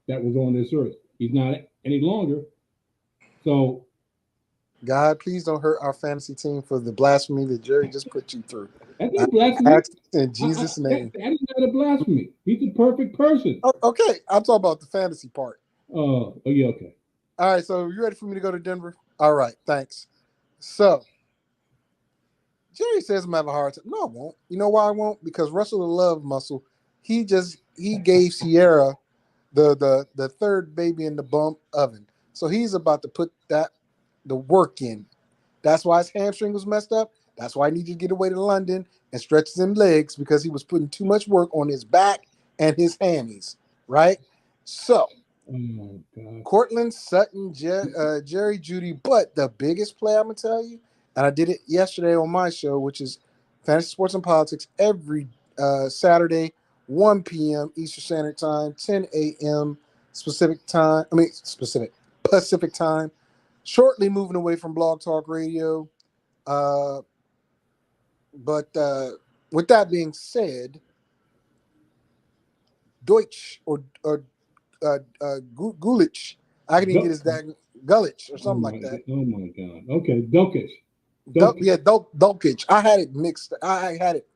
that was on this earth. He's not any longer. So, God, please don't hurt our fantasy team for the blasphemy that Jerry just put you through. That's not blasphemy. In Jesus' name. That is not a blasphemy. He's a perfect person. Oh, okay. I'm talking about the fantasy part. Oh, yeah, okay. All right, so you ready for me to go to Denver? All right, thanks. So, Jerry says I'm having a hard time. No, I won't. You know why I won't? Because Russell the Love Muscle, he gave Sierra the third baby in the bump oven. So he's about to put the work in. That's why his hamstring was messed up. That's why he needed to get away to London and stretch them legs because he was putting too much work on his back and his hammies, right? So Oh God. Cortland Sutton, Jerry Judy. But the biggest play I'm gonna tell you, and I did it yesterday on my show, which is Fantasy Sports and Politics, every Saturday, 1 p.m. Eastern Standard Time, 10 a.m. specific time. I mean specific Pacific time. Shortly moving away from Blog Talk Radio. Uh, but with that being said, Deutsch or Gulich. I can even get Dul- his dad Gulich or oh something like my, that. oh my God. Okay, Dulkish. Dulkish. Dulkich. I had it mixed. I had it,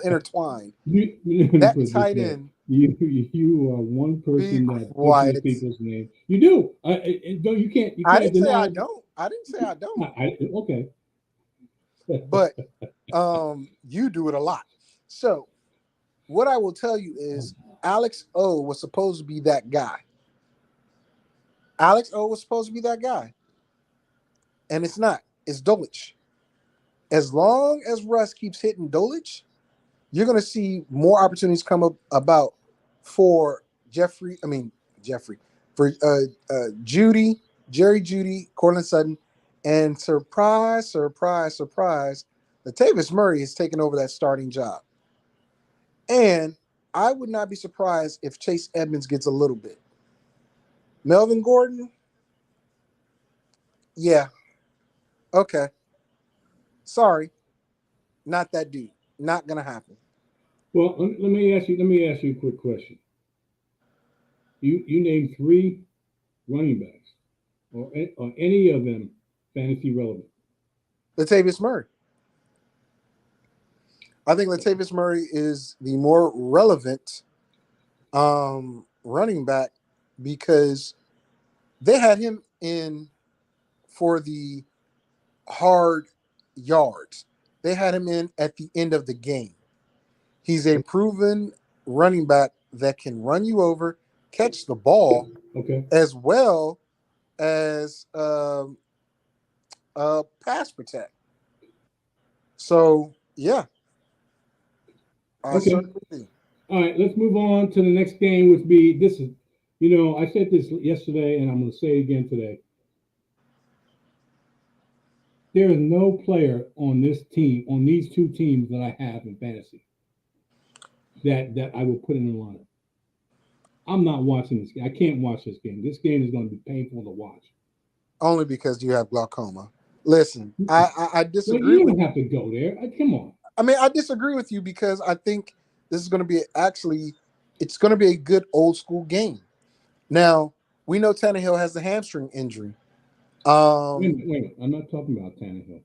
intertwined. Let me That put it this tight way. end. You are one Be person that butchers quiet. people's names. You do. Don't you I can't didn't say I deny. don't. I didn't say I don't. Okay. But you do it a lot. So what I will tell you Oh, is Alex O was supposed to be that guy. Alex O was supposed to be that guy, and it's not. It's Dolich. As long as Russ keeps hitting Dolich, you're going to see more opportunities come up about for Jeffrey. I mean Jeffrey for Judy, Jerry Judy, Cortland Sutton, and surprise, surprise, surprise, Latavius Murray has taken over that starting job. And I would not be surprised if Chase Edmonds gets a little bit. Melvin Gordon, yeah, okay, sorry, not that dude. Not gonna happen. well, let me ask you a quick question. You name three running backs, or any of them fantasy relevant. Latavius Murray. I think Latavius Murray is the more relevant running back because they had him in for the hard yards. They had him in at the end of the game. He's a proven running back that can run you over, catch the ball, Okay. as well as pass protect. So yeah, I Okay. certainly do. All right. Let's move on to the next game, which be this is. I said this yesterday, and I'm going to say it again today. There is no player on this team, on these two teams that I have in fantasy, that I will put in the lineup. I'm not watching this game. I can't watch this game. This game is going to be painful to watch. Only because you have glaucoma. Listen, I Well, disagree you with. don't have to go there. Come on. I mean, I disagree with you because I think this is going to be it's going to be a good old school game. Now we know Tannehill has the hamstring injury. Wait a Um, minute. Wait a minute. I'm not talking about Tannehill.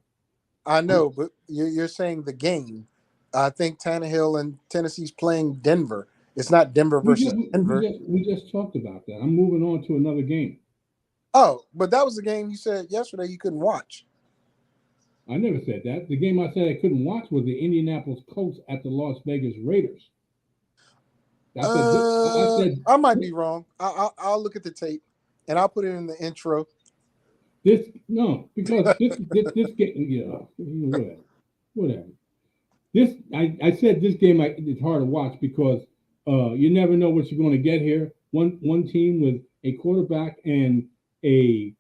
I I'm, know, but you're saying the game. I think Tannehill and Tennessee's playing Denver. It's not Denver versus Denver. we just talked about that. I'm moving on to another game. Oh, but that was the game you said yesterday you couldn't watch. I never said that. The game I said I couldn't watch was the Indianapolis Colts at the Las Vegas Raiders. I said I might be wrong. I'll look at the tape and I'll put it in the intro. this no because this game whatever. This I said this game it's hard to watch because you never know what you're going to get here. One team with a quarterback and a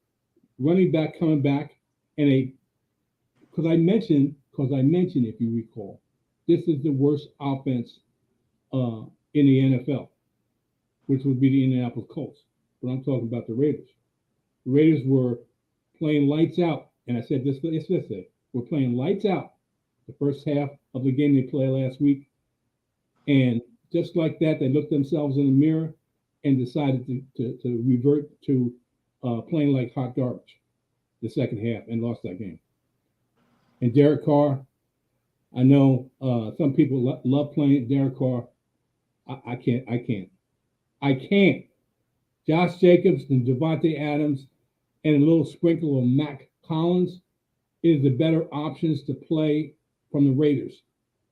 running back coming back, and a because I mentioned if you recall, this is the worst offense in the NFL, which would be the Indianapolis Colts. But I'm talking about the Raiders. The Raiders were playing lights out, and I said this yesterday. We're playing lights out the first half of the game they played last week, and just like that, they looked themselves in the mirror and decided to revert to playing like hot garbage the second half and lost that game. And Derek Carr, I know some people love playing Derek Carr. I can't. I can't. I can't. Josh Jacobs and Devontae Adams and a little sprinkle of Mac Collins is the better options to play from the Raiders.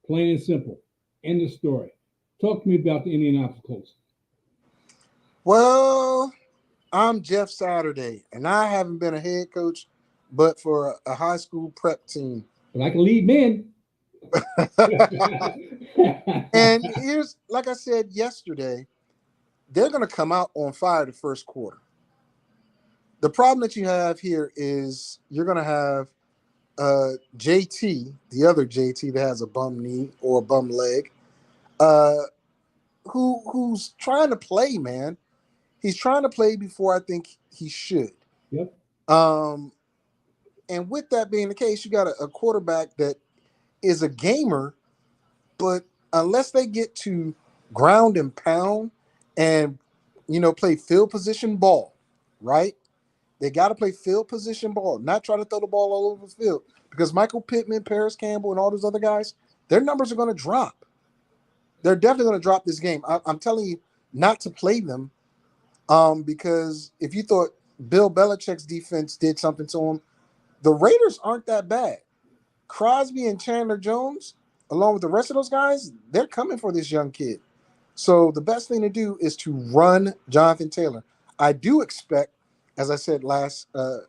Plain and simple. End of story. Talk to me about the Indianapolis Colts. Well, I'm Jeff Saturday, and I haven't been a head coach, but for a high school prep team. But I can lead men. And here's, like I said yesterday, they're going to come out on fire the first quarter. The problem that you have here is you're going to have JT, the other JT that has a bum knee or a bum leg, uh, who's trying to play, man. He's trying to play before I think he should. Yep. Um, and with that being the case, you got a quarterback that is a gamer, but unless they get to ground and pound and play field position ball, right? They got to play field position ball, not try to throw the ball all over the field. Because Michael Pittman, Paris Campbell, and all those other guys, their numbers are going to drop. They're definitely going to drop this game. I'm telling you not to play them because if you thought Bill Belichick's defense did something to them, the Raiders aren't that bad. Crosby and Chandler Jones, along with the rest of those guys, they're coming for this young kid. So the best thing to do is to run Jonathan Taylor. I do expect, as I said last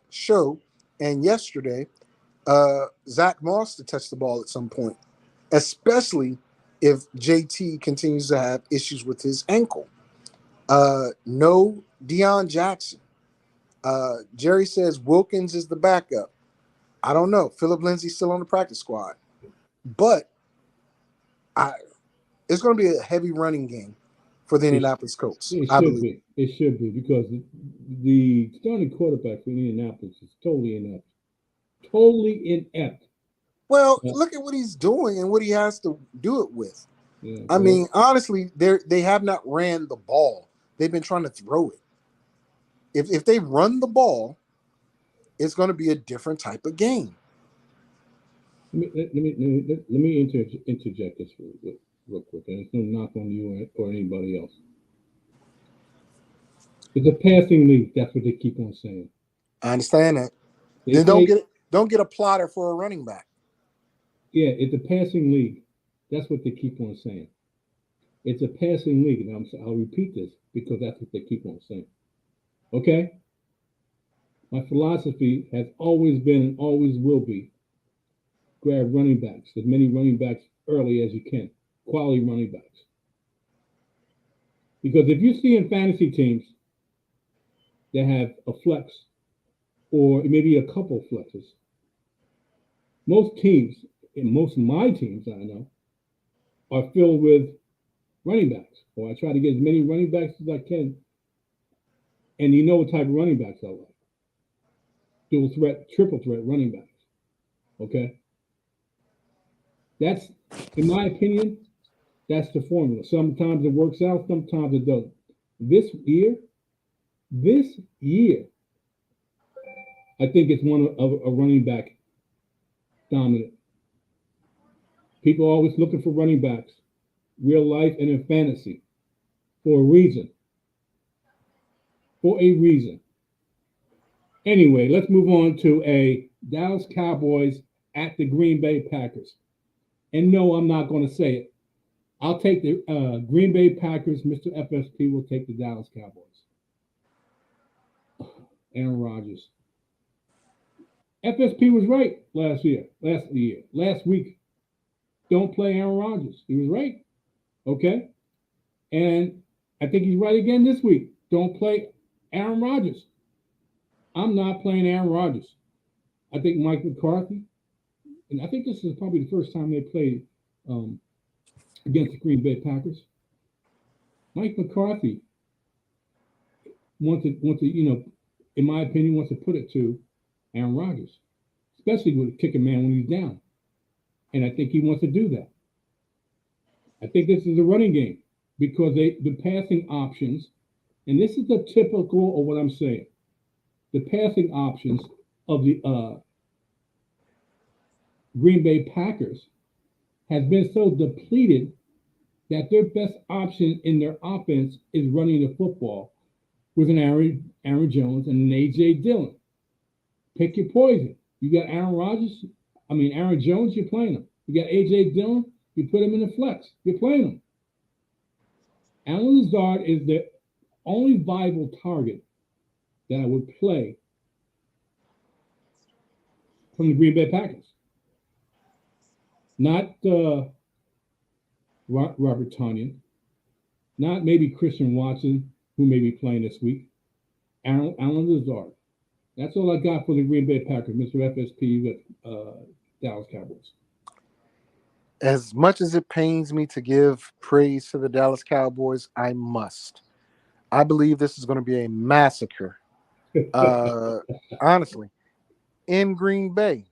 show and yesterday, Zach Moss to touch the ball at some point, especially if JT continues to have issues with his ankle. No Deion Jackson. Jerry says Wilkins is the backup. I don't know. Philip Lindsay's still on the practice squad. But it's going to be a heavy running game for the Indianapolis Colts. It should be. It should be because the starting quarterback for Indianapolis is totally inept. Totally inept. Well, look at what he's doing and what he has to do it with. Yeah, I mean, honestly, they have not ran the ball. They've been trying to throw it. If they run the ball, it's going to be a different type of game. Let me interject this real quick, and it's no knock on you or anybody else. It's a passing league. That's what they keep on saying. I understand that. Then don't get a plotter for a running back. Yeah, it's a passing league. That's what they keep on saying. It's a passing league, and I'll repeat this because that's what they keep on saying. Okay? My philosophy has always been and always will be grab running backs, as many running backs early as you can, quality running backs. Because if you see in fantasy teams that have a flex or maybe a couple flexes, most teams, and most of my teams I know, are filled with running backs. Or I try to get as many running backs as I can. And you know what type of running backs I like. Dual threat, triple threat running backs. Okay? That's, in my opinion, that's the formula. Sometimes it works out, sometimes it doesn't. This year, I think it's one of a running back dominant. People are always looking for running backs, real life and in fantasy, for a reason. For a reason. Anyway, let's move on to a Dallas Cowboys at the Green Bay Packers. And no, I'm not going to say it. I'll take the Green Bay Packers. Mr. FSP will take the Dallas Cowboys. Aaron Rodgers. FSP was right last week. Don't play Aaron Rodgers. He was right. Okay? And I think he's right again this week. Don't play Aaron Rodgers. I'm not playing Aaron Rodgers. I think Mike McCarthy, and I think this is probably the first time they played against the Green Bay Packers. Mike McCarthy wants to, in my opinion, wants to put it to Aaron Rodgers, especially with kicking man when he's down. And I think he wants to do that. I think this is a running game because the passing options, and this is the typical of what I'm saying, the passing options of the Green Bay Packers has been so depleted that their best option in their offense is running the football with an Aaron Jones and an A.J. Dillon. Pick your poison. You got Aaron Jones, you're playing him. You got A.J. Dillon, you put him in the flex. You're playing him. Allen Lazard is the only viable target that I would play from the Green Bay Packers. Not Robert Tonyan, Not maybe Christian Watson, who may be playing this week. Alan Lazard. That's all I got for the Green Bay Packers, Mr. FSP with Dallas Cowboys. As much as it pains me to give praise to the Dallas Cowboys, I must. I believe this is going to be a massacre. Uh, Honestly, in Green Bay,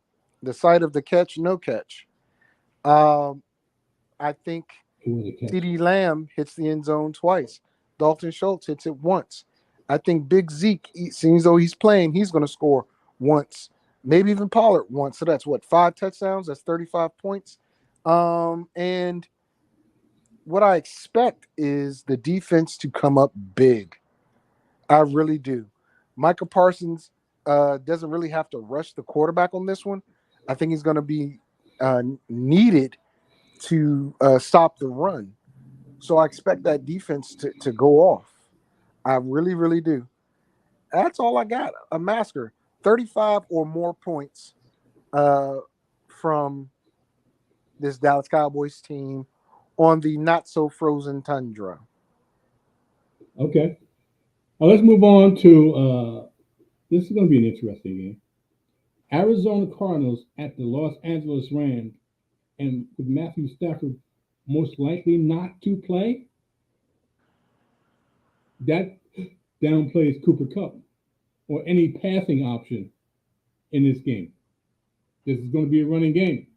the site of the catch, no catch. Um, I think It was a catch. CeeDee Lamb hits the end zone twice. Dalton Schultz hits it once. I think Big Zeke, seems though he's playing, he's going to score once. Maybe even Pollard once. So that's what, 5 touchdowns? That's 35 points. And what I expect is the defense to come up big. I really do. Michael Parsons doesn't really have to rush the quarterback on this one. I think he's going to be needed to stop the run. So I expect that defense to go off. I really, really do. That's all I got. A massacre. 35 or more points uh, from this Dallas Cowboys team on the not so frozen tundra. Okay. Now let's move on to this is going to be an interesting game. Arizona Cardinals at the Los Angeles Rams, and with Matthew Stafford most likely not to play, that downplays Cooper Cup or any passing option in this game. This is going to be a running game.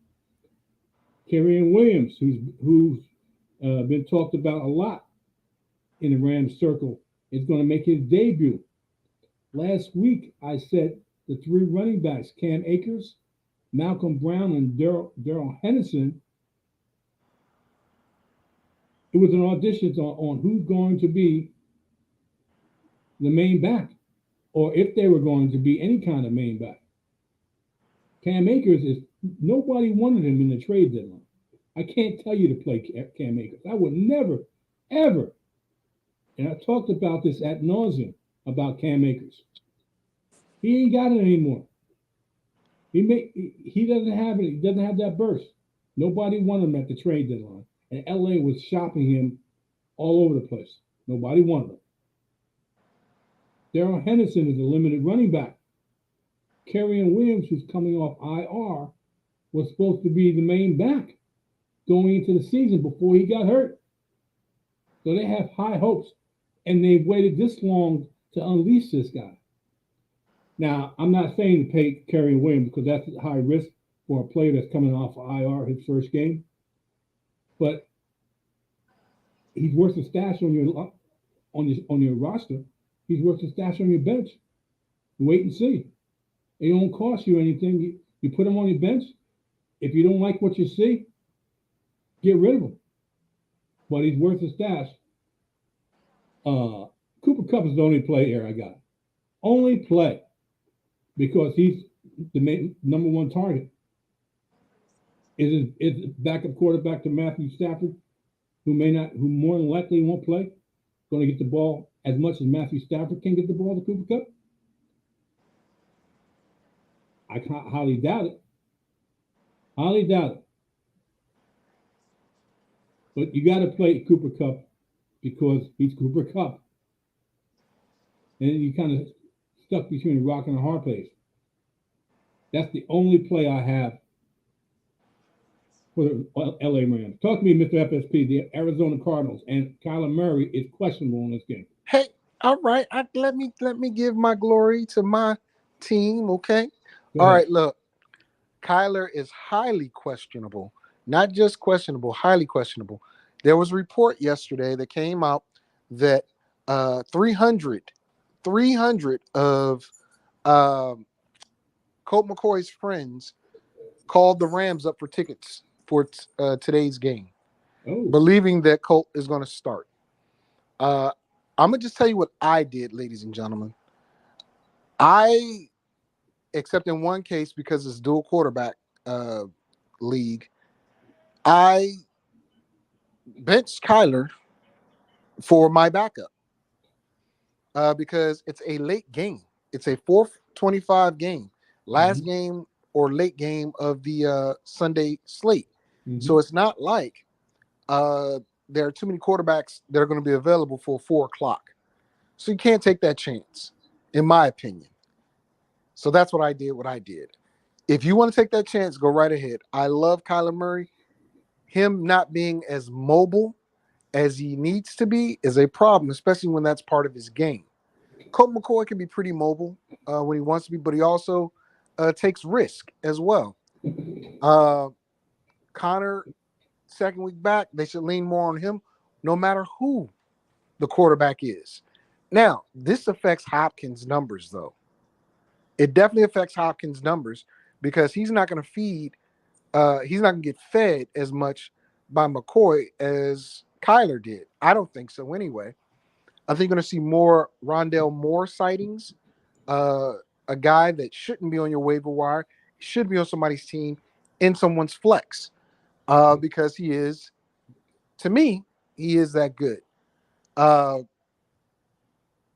Kerryon Williams, who's been talked about a lot in the Rams circle, is going to make his debut. Last week, I said the three running backs, Cam Akers, Malcolm Brown, and Daryl Henderson, it was an audition on who's going to be the main back, or if they were going to be any kind of main back. Cam Akers is nobody wanted him in the trade deadline. I can't tell you to play Cam Akers. I would never, ever. And I talked about this ad nauseum about Cam Akers. He ain't got it anymore. He doesn't have it. He doesn't have that burst. Nobody wanted him at the trade deadline, and LA was shopping him all over the place. Nobody wanted him. Daryl Henderson is a limited running back. Kerryon Williams, who's coming off IR, was supposed to be the main back going into the season before he got hurt. So they have high hopes, and they've waited this long to unleash this guy. Now, I'm not saying to pay Kerryon Williams because that's a high risk for a player that's coming off IR his first game, but he's worth a stash on your roster. He's worth a stash on your bench. Wait and see. It won't cost you anything. You put him on your bench. If you don't like what you see, get rid of him. But he's worth a stash. Cooper Kupp is the only play here I got. Only play because he's the number one target. Is backup quarterback to Matthew Stafford, who more than likely won't play, going to get the ball as much as Matthew Stafford can get the ball to Cooper Kupp? I can't highly doubt it. Highly doubt it. But you got to play Cooper Kupp because he's Cooper Kupp. And you kind of stuck between a rock and a hard place. That's the only play I have for the LA Rams. Talk to me, Mr. FSP. The Arizona Cardinals and Kyler Murray is questionable in this game. Hey, all right. Let me give my glory to my team, okay? Go All ahead. right, look. Kyler is highly questionable. Not just questionable, highly questionable. There was a report yesterday that came out that 300 of Colt McCoy's friends called the Rams up for tickets for today's game, believing that Colt is going to start. I'm going to just tell you what I did, ladies and gentlemen. Except in one case, because it's dual quarterback league, I benched Kyler for my backup because it's a late game. It's a 4:25 game, last game or late game of the Sunday slate. So it's not like there are too many quarterbacks that are going to be available for 4 o'clock. So you can't take that chance, in my opinion. So that's what I did. What I did. If you want to take that chance, go right ahead. I love Kyler Murray. Him not being as mobile as he needs to be is a problem, especially when that's part of his game. Colt McCoy can be pretty mobile when he wants to be, but he also takes risk as well. Uh, Connor, second week back, they should lean more on him, no matter who the quarterback is. Now, this affects Hopkins' numbers, though. It definitely affects Hopkins' numbers because he's not going to feed. He's not going to get fed as much by McCoy as Kyler did. I don't think so, anyway. I think you're going to see more Rondale Moore sightings. Uh, a guy that shouldn't be on your waiver wire, should be on somebody's team in someone's flex because he is, to me, he is that good. Uh,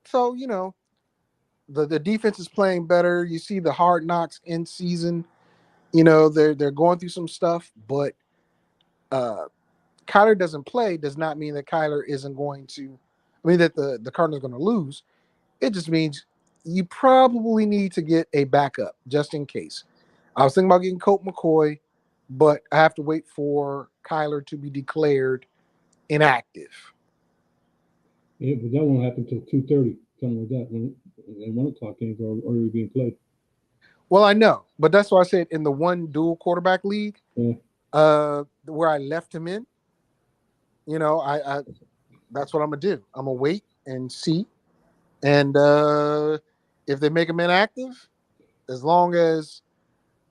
so, the defense is playing better. You see the hard knocks in season. They're going through some stuff, but uh, Kyler doesn't play does not mean that Kyler isn't going to. I mean that the Cardinals are going to lose. It just means you probably need to get a backup just in case. I was thinking about getting Colt McCoy, but I have to wait for Kyler to be declared inactive. Yeah, but that won't happen until 2:30, something like that. When 1 o'clock games are already being played. Well, I know, but that's why I said in the one dual quarterback league, Yeah. where I left him in, I that's what I'm gonna do. I'm gonna wait and see, and if they make him inactive, as long as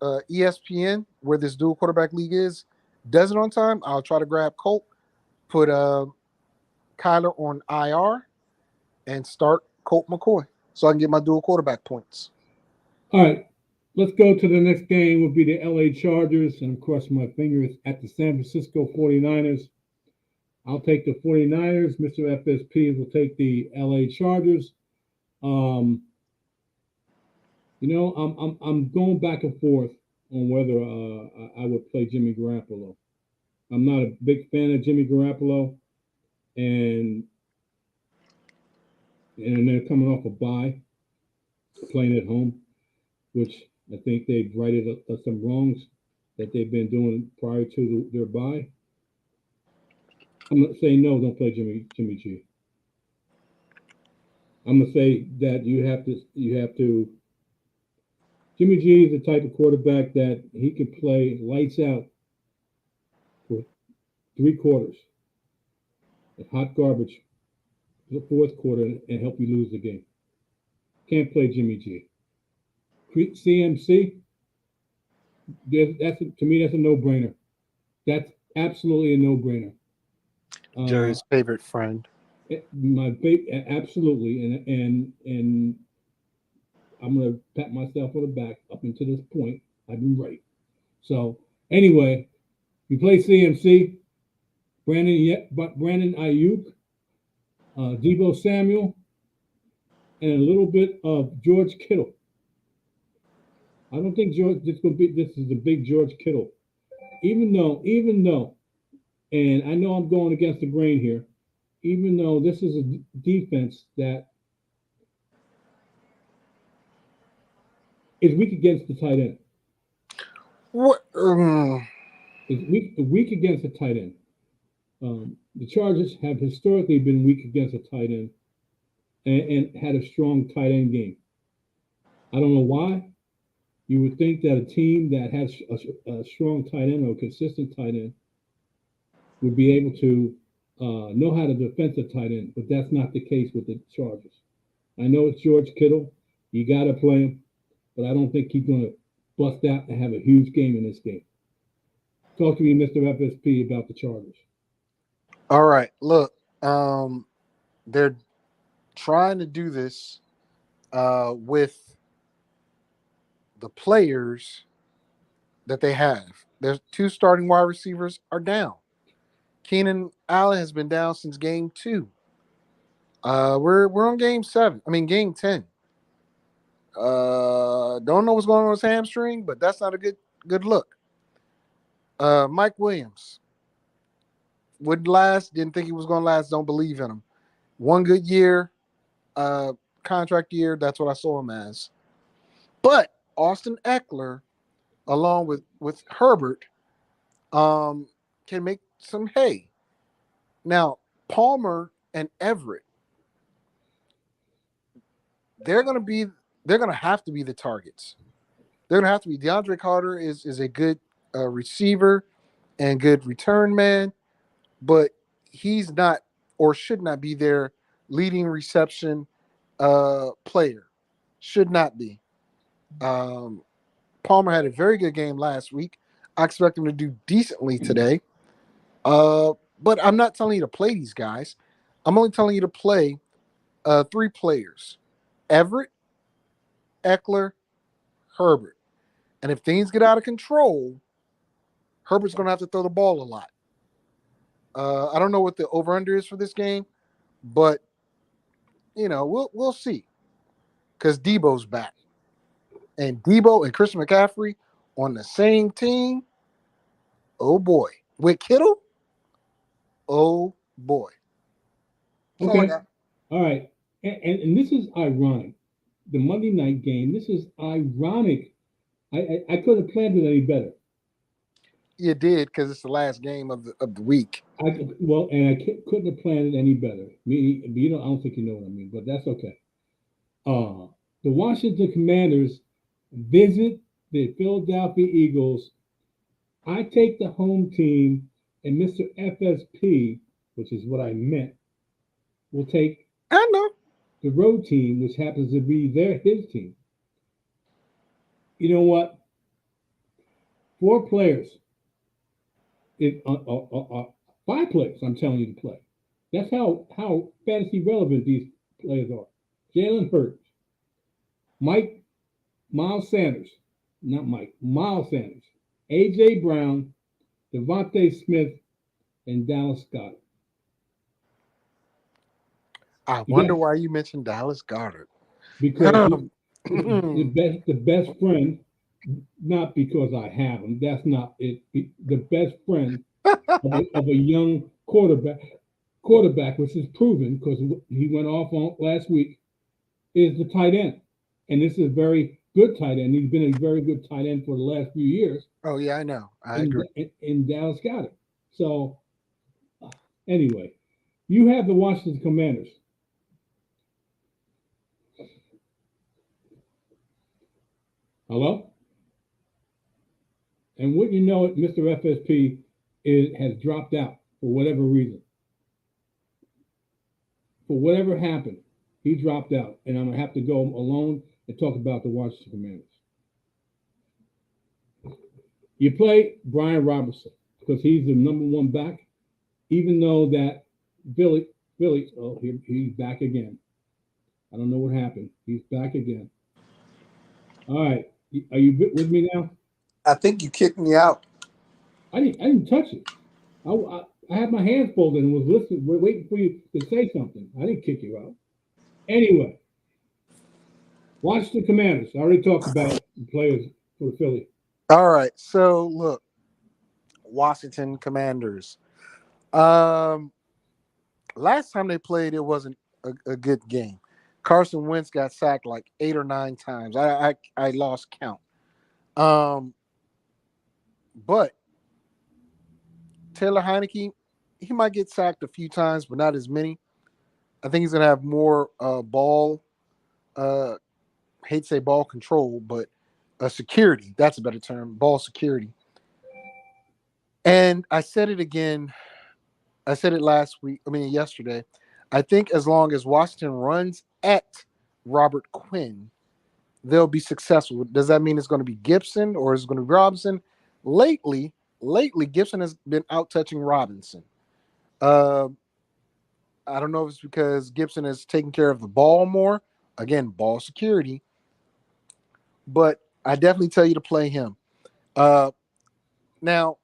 ESPN, where this dual quarterback league is, does it on time, I'll try to grab Colt, put Kyler on IR, and start Colt McCoy so I can get my dual quarterback points. All right. Let's go to the next game. Will be the LA Chargers, and of course, my fingers at the San Francisco 49ers. I'll take the 49ers. Mr. FSP will take the LA Chargers. Um, I'm going back and forth on whether I would play Jimmy Garoppolo. I'm not a big fan of Jimmy Garoppolo, and they're coming off a bye, playing at home, which I think they've righted some wrongs that they've been doing prior to their bye. I'm not saying no, don't play Jimmy G. I'm gonna say that you have to. Jimmy G is the type of quarterback that he can play lights out for 3 quarters, and hot garbage for the fourth quarter, and help you lose the game. Can't play Jimmy G. CMC, to me that's a no-brainer. That's absolutely a no-brainer. Jerry's favorite friend. Absolutely, and I'm gonna pat myself on the back. Up until this point, I've been right. So anyway, you play CMC, Brandon Ayuk, Debo Samuel, and a little bit of George Kittle. I don't think this is the big George Kittle. Even though, and I know I'm going against the grain here, even though this is a defense that is weak against the tight end. What? Is weak against the tight end. The Chargers have historically been weak against a tight end and had a strong tight end game. I don't know why. You would think that a team that has a strong tight end or a consistent tight end would be able to know how to defend the tight end, but that's not the case with the Chargers. I know it's George Kittle. You got to play him, but I don't think he's going to bust out and have a huge game in this game. Talk to me, Mr. FSP, about the Chargers. All right. Look, they're trying to do this with the players that they have. Their 2 starting wide receivers are down. Keenan Allen has been down since game 2. We're on game 7. I mean game 10. Don't know what's going on with his hamstring, but that's not a good look. Mike Williams, Would last. Didn't think he was going to last. Don't believe in him. One good year, contract year. That's what I saw him as. But Austin Eckler, along with Herbert, can make some hay. Now Palmer and Everett, they're going to be. They're going to have to be the targets. They're going to have to be. DeAndre Carter is a good receiver and good return man, but he's not or should not be their leading reception player. Should not be. Um, Palmer had a very good game last week. I expect him to do decently today. But I'm not telling you to play these guys. I'm only telling you to play three players: Everett, Eckler, Herbert. And if things get out of control, Herbert's going to have to throw the ball a lot. I don't know what the over/under is for this game, but we'll see because Debo's back, and Debo and Christian McCaffrey on the same team. Oh boy, with Kittle. Oh boy. That's all I Okay. got. All right. And this is ironic. The Monday night game. This is ironic. I could have planned it any better. You did because it's the last game of the week. Couldn't have planned it any better. I don't think you know what I mean, but that's okay. The Washington Commanders visit the Philadelphia Eagles. I take the home team, and Mr. FSP, which is what I meant, will take I know. the road team, which happens to be his team. You know what? 4 players, 5 players. I'm telling you to play. That's how fantasy relevant these players are. Jalen Hurts, Miles Sanders, not Mike, Miles Sanders, AJ Brown, Devontae Smith, and Dallas Scott. I You wonder got why you mentioned Dallas Goddard. because the best friend, not because I have him. That's not it. The best friend of a young quarterback, which is proven because he went off on last week, is the tight end, and this is a very good tight end. He's been a very good tight end for the last few years. Oh yeah, I know. I agree. In Dallas Goddard. So anyway, you have the Washington Commanders. Hello? And wouldn't you know it, Mr. FSP has dropped out for whatever reason. For whatever happened, he dropped out. And I'm going to have to go alone and talk about the Washington Commanders. You play Brian Robertson because he's the number one back, even though that Billy, he's back again. I don't know what happened. He's back again. All right. Are you with me now? I think you kicked me out. I didn't touch it. I had my hands folded and was listening, waiting for you to say something. I didn't kick you out. Anyway, watch the Commanders. I already talked about the players for the Philly. All right. So look, Washington Commanders. Last time they played, it wasn't a good game. Carson Wentz got sacked like 8 or 9 times. I lost count. But Taylor Heineke, he might get sacked a few times, but not as many. I think he's gonna have more ball. Hate to say ball control, but security. That's a better term. Ball security. And I said it again. I said it yesterday. I think as long as Washington runs at Robert Quinn, they'll be successful. Does that mean it's going to be Gibson or is it going to be Robinson? Lately, Gibson has been out touching Robinson. I don't know if it's because Gibson is taking care of the ball more. Again, ball security. But I definitely tell you to play him. Now,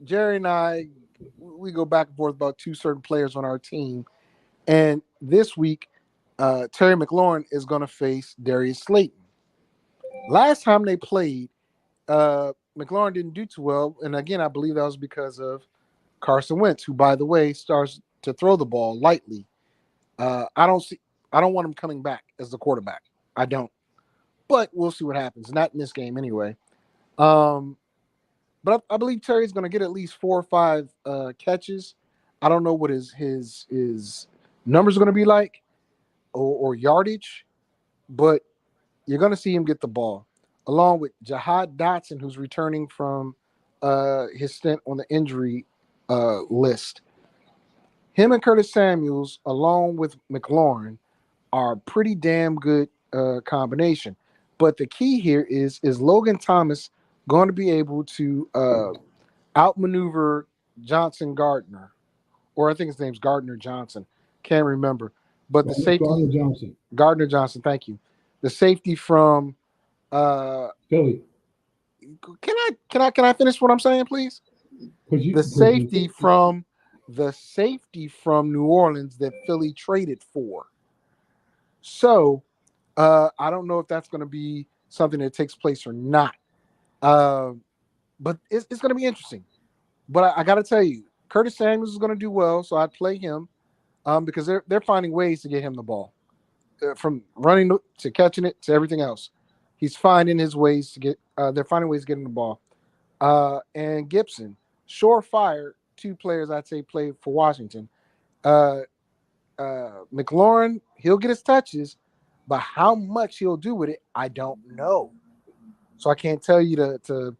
Jerry and I, we go back and forth about 2 certain players on our team. And this week, Terry McLaurin is going to face Darius Slayton. Last time they played, McLaurin didn't do too well. And again, I believe that was because of Carson Wentz, who, by the way, starts to throw the ball lightly. I don't want him coming back as the quarterback. I don't. But we'll see what happens. Not in this game anyway. But I believe Terry's going to get at least 4 or 5 catches. I don't know what his numbers are going to be like or yardage, but you're going to see him get the ball, along with Jahad Dotson, who's returning from his stint on the injury list. Him and Curtis Samuels, along with McLaurin, are a pretty damn good combination. But the key here is Logan Thomas going to be able to outmaneuver Johnson Gardner, or I think his name's Gardner Johnson. Can't remember. But the safety Gardner Johnson, thank you. The safety from Philly. Can I finish what I'm saying, please? The safety from New Orleans that Philly traded for. So I don't know if that's going to be something that takes place or not. But it's going to be interesting. But I got to tell you, Curtis Samuels is going to do well, so I'd play him because they're finding ways to get him the ball, from running to catching it to everything else. He's finding his ways to get. They're finding ways to get him the ball. And Gibson, surefire, 2 players I'd say play for Washington. McLaurin, he'll get his touches, but how much he'll do with it, I don't know. So I can't tell you to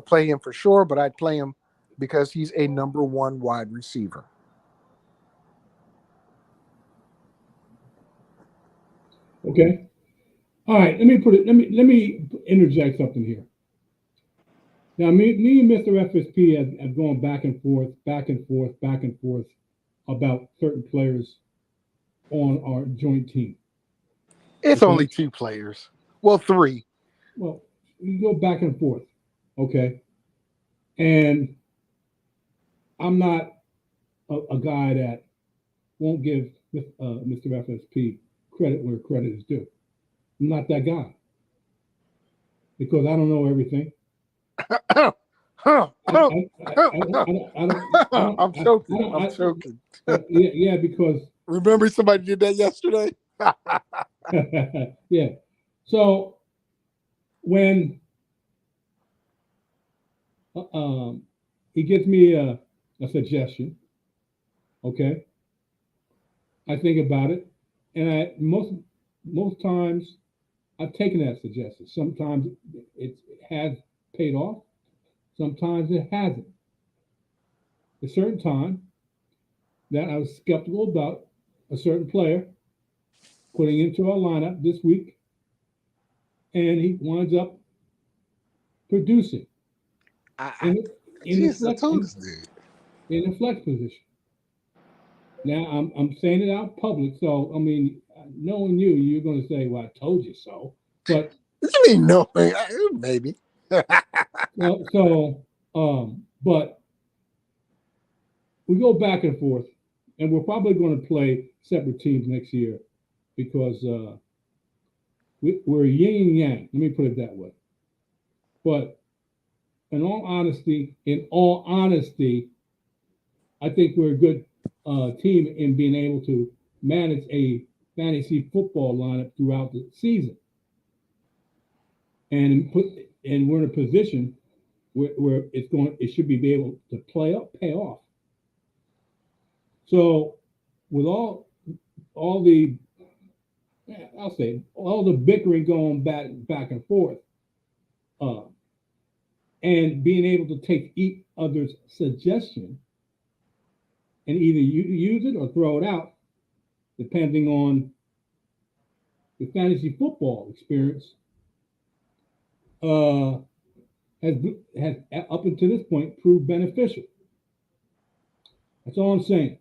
play him for sure, but I'd play him because he's a number 1 wide receiver. Okay. All right. Let me interject something here. Now, me and Mr. FSP have gone back and forth about certain players on our joint team. It's only 2 players. Well, 3. Well, we go back and forth. Okay. And I'm not a guy that won't give Mr. FSP credit where credit is due. I'm not that guy because I don't know everything. I'm choking. Yeah, because remember somebody did that yesterday. Yeah. So when he gives me a suggestion, okay, I think about it, and most times I've taken that suggestion. Sometimes it has paid off. Sometimes it hasn't. A certain time that I was skeptical about a certain player putting into our lineup this week, and he winds up producing in the flex position. Now I'm saying it out public, so I mean, knowing you're going to say, "Well, I told you so." But what do you mean, no? Maybe. But we go back and forth, and we're probably going to play separate teams next year because we're yin and yang. Let me put it that way. But in all honesty, I think we're a good team in being able to manage a fantasy football lineup throughout the season, and we're in a position where it should be able to pay off. So with all the bickering going back and forth, and being able to take each other's suggestion and either use it or throw it out, depending on the fantasy football experience, has up until this point proved beneficial. That's all I'm saying.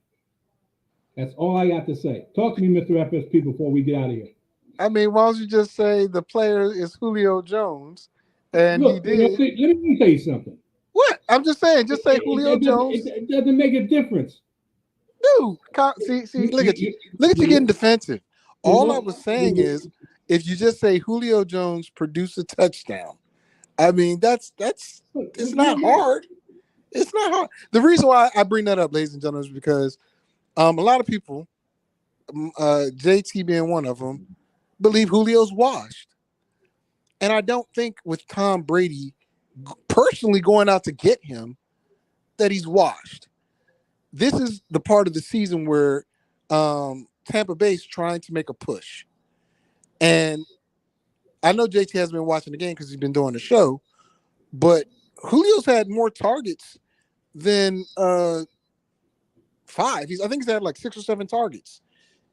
That's all I got to say. Talk to me, Mr. FSP, before we get out of here. I mean, why don't you just say the player is Julio Jones, and look, he did. Let me tell you something. What? I'm just saying. Just say Julio Jones. It doesn't make a difference. Dude, see, look at you. Look at you getting defensive. All I was saying is, if you just say Julio Jones produced a touchdown, I mean, it's not hard. It's not hard. The reason why I bring that up, ladies and gentlemen, is because a lot of people, JT being one of them, believe Julio's washed. And I don't think with Tom Brady personally going out to get him that he's washed. This is the part of the season where Tampa Bay's trying to make a push. And I know JT has been watching the game because he's been doing the show, but Julio's had more targets than 5. I think he's had like 6 or 7 targets.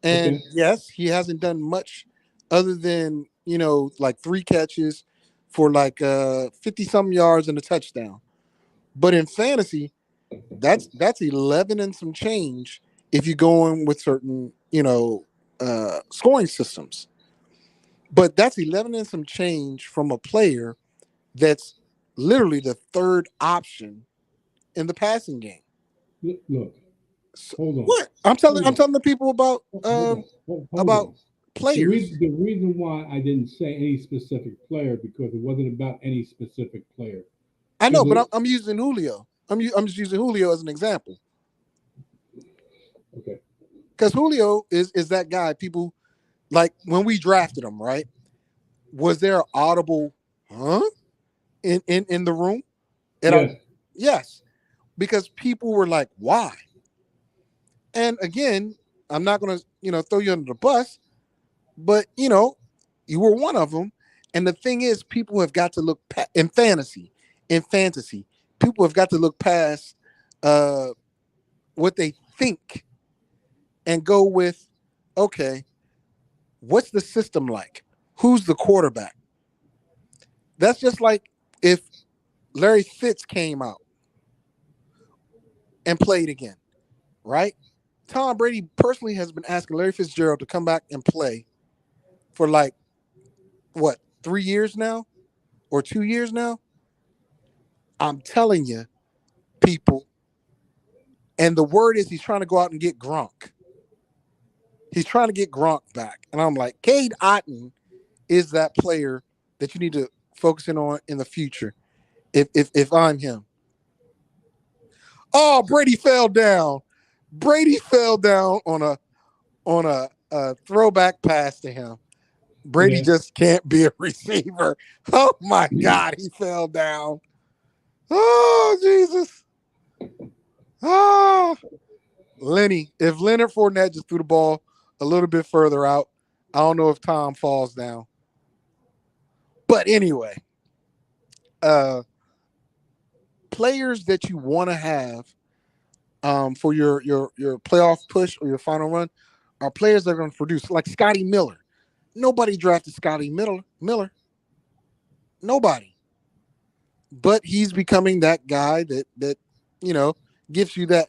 And yes, he hasn't done much other than, like 3 catches for like 50 some yards and a touchdown. But in fantasy, that's 11 and some change if you go in with certain, scoring systems. But that's 11 and some change from a player that's literally the third option in the passing game. Look, hold on. What? I'm telling the people about Hold about on. players. The reason why I didn't say any specific player because it wasn't about any specific player. I know, but I'm using Julio. I'm just using Julio as an example. Okay. Because Julio is that guy. People like when we drafted him, right? Was there an audible in the room? Yes. Because people were like, why? And again, I'm not gonna, throw you under the bus, but you were one of them. And the thing is, people have got to look in fantasy, people have got to look past what they think and go with, okay, what's the system like? Who's the quarterback? That's just like if Larry Fitz came out and played again, right? Tom Brady personally has been asking Larry Fitzgerald to come back and play for like, what, 3 years now or 2 years now? I'm telling you, people, and the word is he's trying to go out and get Gronk. He's trying to get Gronk back. And I'm like, Cade Otton is that player that you need to focus in on in the future if I'm him. Oh, Brady fell down. Brady fell down on a throwback pass to him. Brady just can't be a receiver. Oh my God, he fell down. Oh, Jesus. Oh, Lenny. If Leonard Fournette just threw the ball a little bit further out, I don't know if Tom falls down. But anyway, players that you want to have for your playoff push or your final run are players that are going to produce, like Scotty Miller. Nobody drafted Scotty Miller. Nobody. But he's becoming that guy that gives you that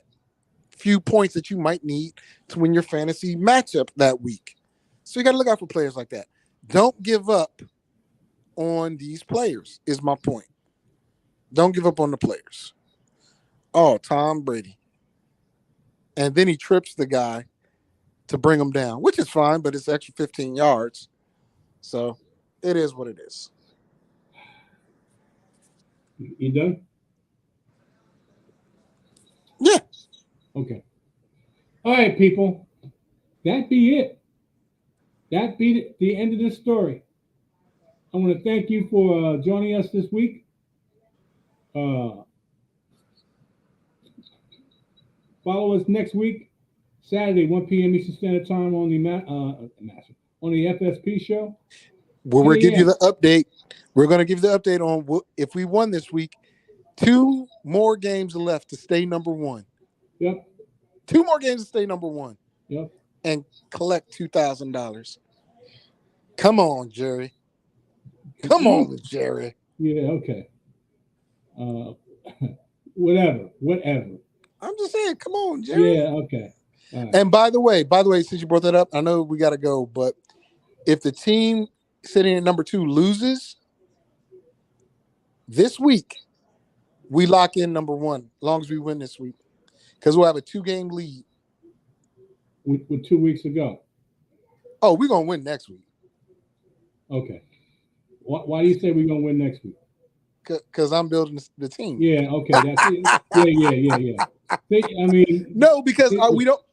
few points that you might need to win your fantasy matchup that week. So you got to look out for players like that. Don't give up on these players, is my point. Don't give up on the players. Oh, Tom Brady. And then he trips the guy to bring him down, which is fine, but it's extra 15 yards. So it is what it is. You done? Yeah. Okay. All right, people. That be it. That be the end of this story. I want to thank you for joining us this week. Follow us next week, Saturday, 1 p.m. Eastern Standard Time on the FSP show. Well, we'll give you the update. We're going to give you the update on if we won this week. 2 more games left to stay number 1. Yep. 2 more games to stay number 1. Yep. And collect $2,000. Come on, Jerry. Come on, Jerry. Yeah. Okay. Whatever. I'm just saying, come on, Jerry. Yeah. Okay. Right. And by the way, since you brought that up, I know we got to go, but if the team sitting at number 2 loses this week, we lock in number 1 as long as we win this week, because we'll have a 2-game lead. With 2 weeks to go. Oh, we're going to win next week. Okay. Why do you say we're going to win next week? because I'm building the team. Yeah, okay, that's it. Yeah. I mean, No, because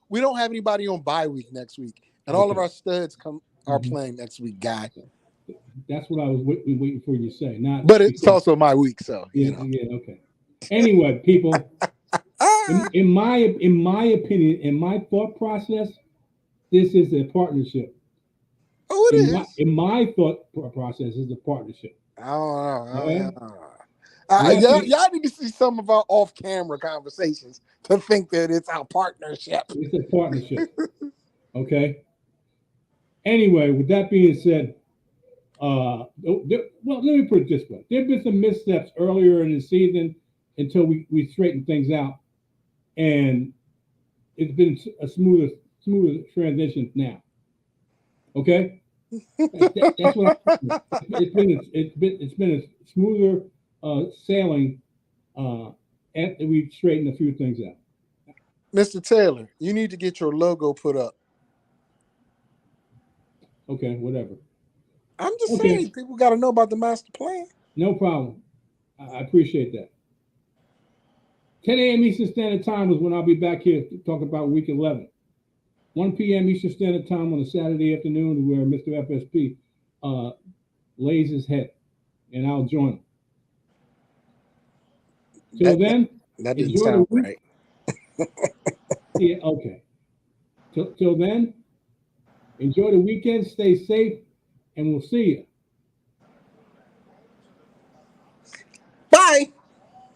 we don't have anybody on bye week next week, and all of Okay. our studs are playing next week, guy. That's what I was waiting for you to say. Not, But it's because, also my week, so you know. yeah, okay. Anyway, people, in my opinion, in my thought process, this is a partnership. Oh, it is. In my thought process, is a partnership. I don't know. All right? Y'all need to see some of our off-camera conversations to think that it's our partnership. It's a partnership. Okay. Anyway, with that being said, well, let me put it this way: there have been some missteps earlier in the season until we straighten things out, and it's been a smoother transition now. Okay, that's what it's been a smoother sailing after we straightened a few things out. Mr. Taylor, you need to get your logo put up. Okay, whatever. I'm just saying, people got to know about the master plan. No problem. I appreciate that. 10 a.m. Eastern Standard Time is when I'll be back here to talk about Week 11. 1 p.m. Eastern Standard Time on a Saturday afternoon, where Mr. FSP lays his head, and I'll join him. Till then, that didn't sound right. Yeah, okay. Till then, enjoy the weekend, stay safe, and we'll see you.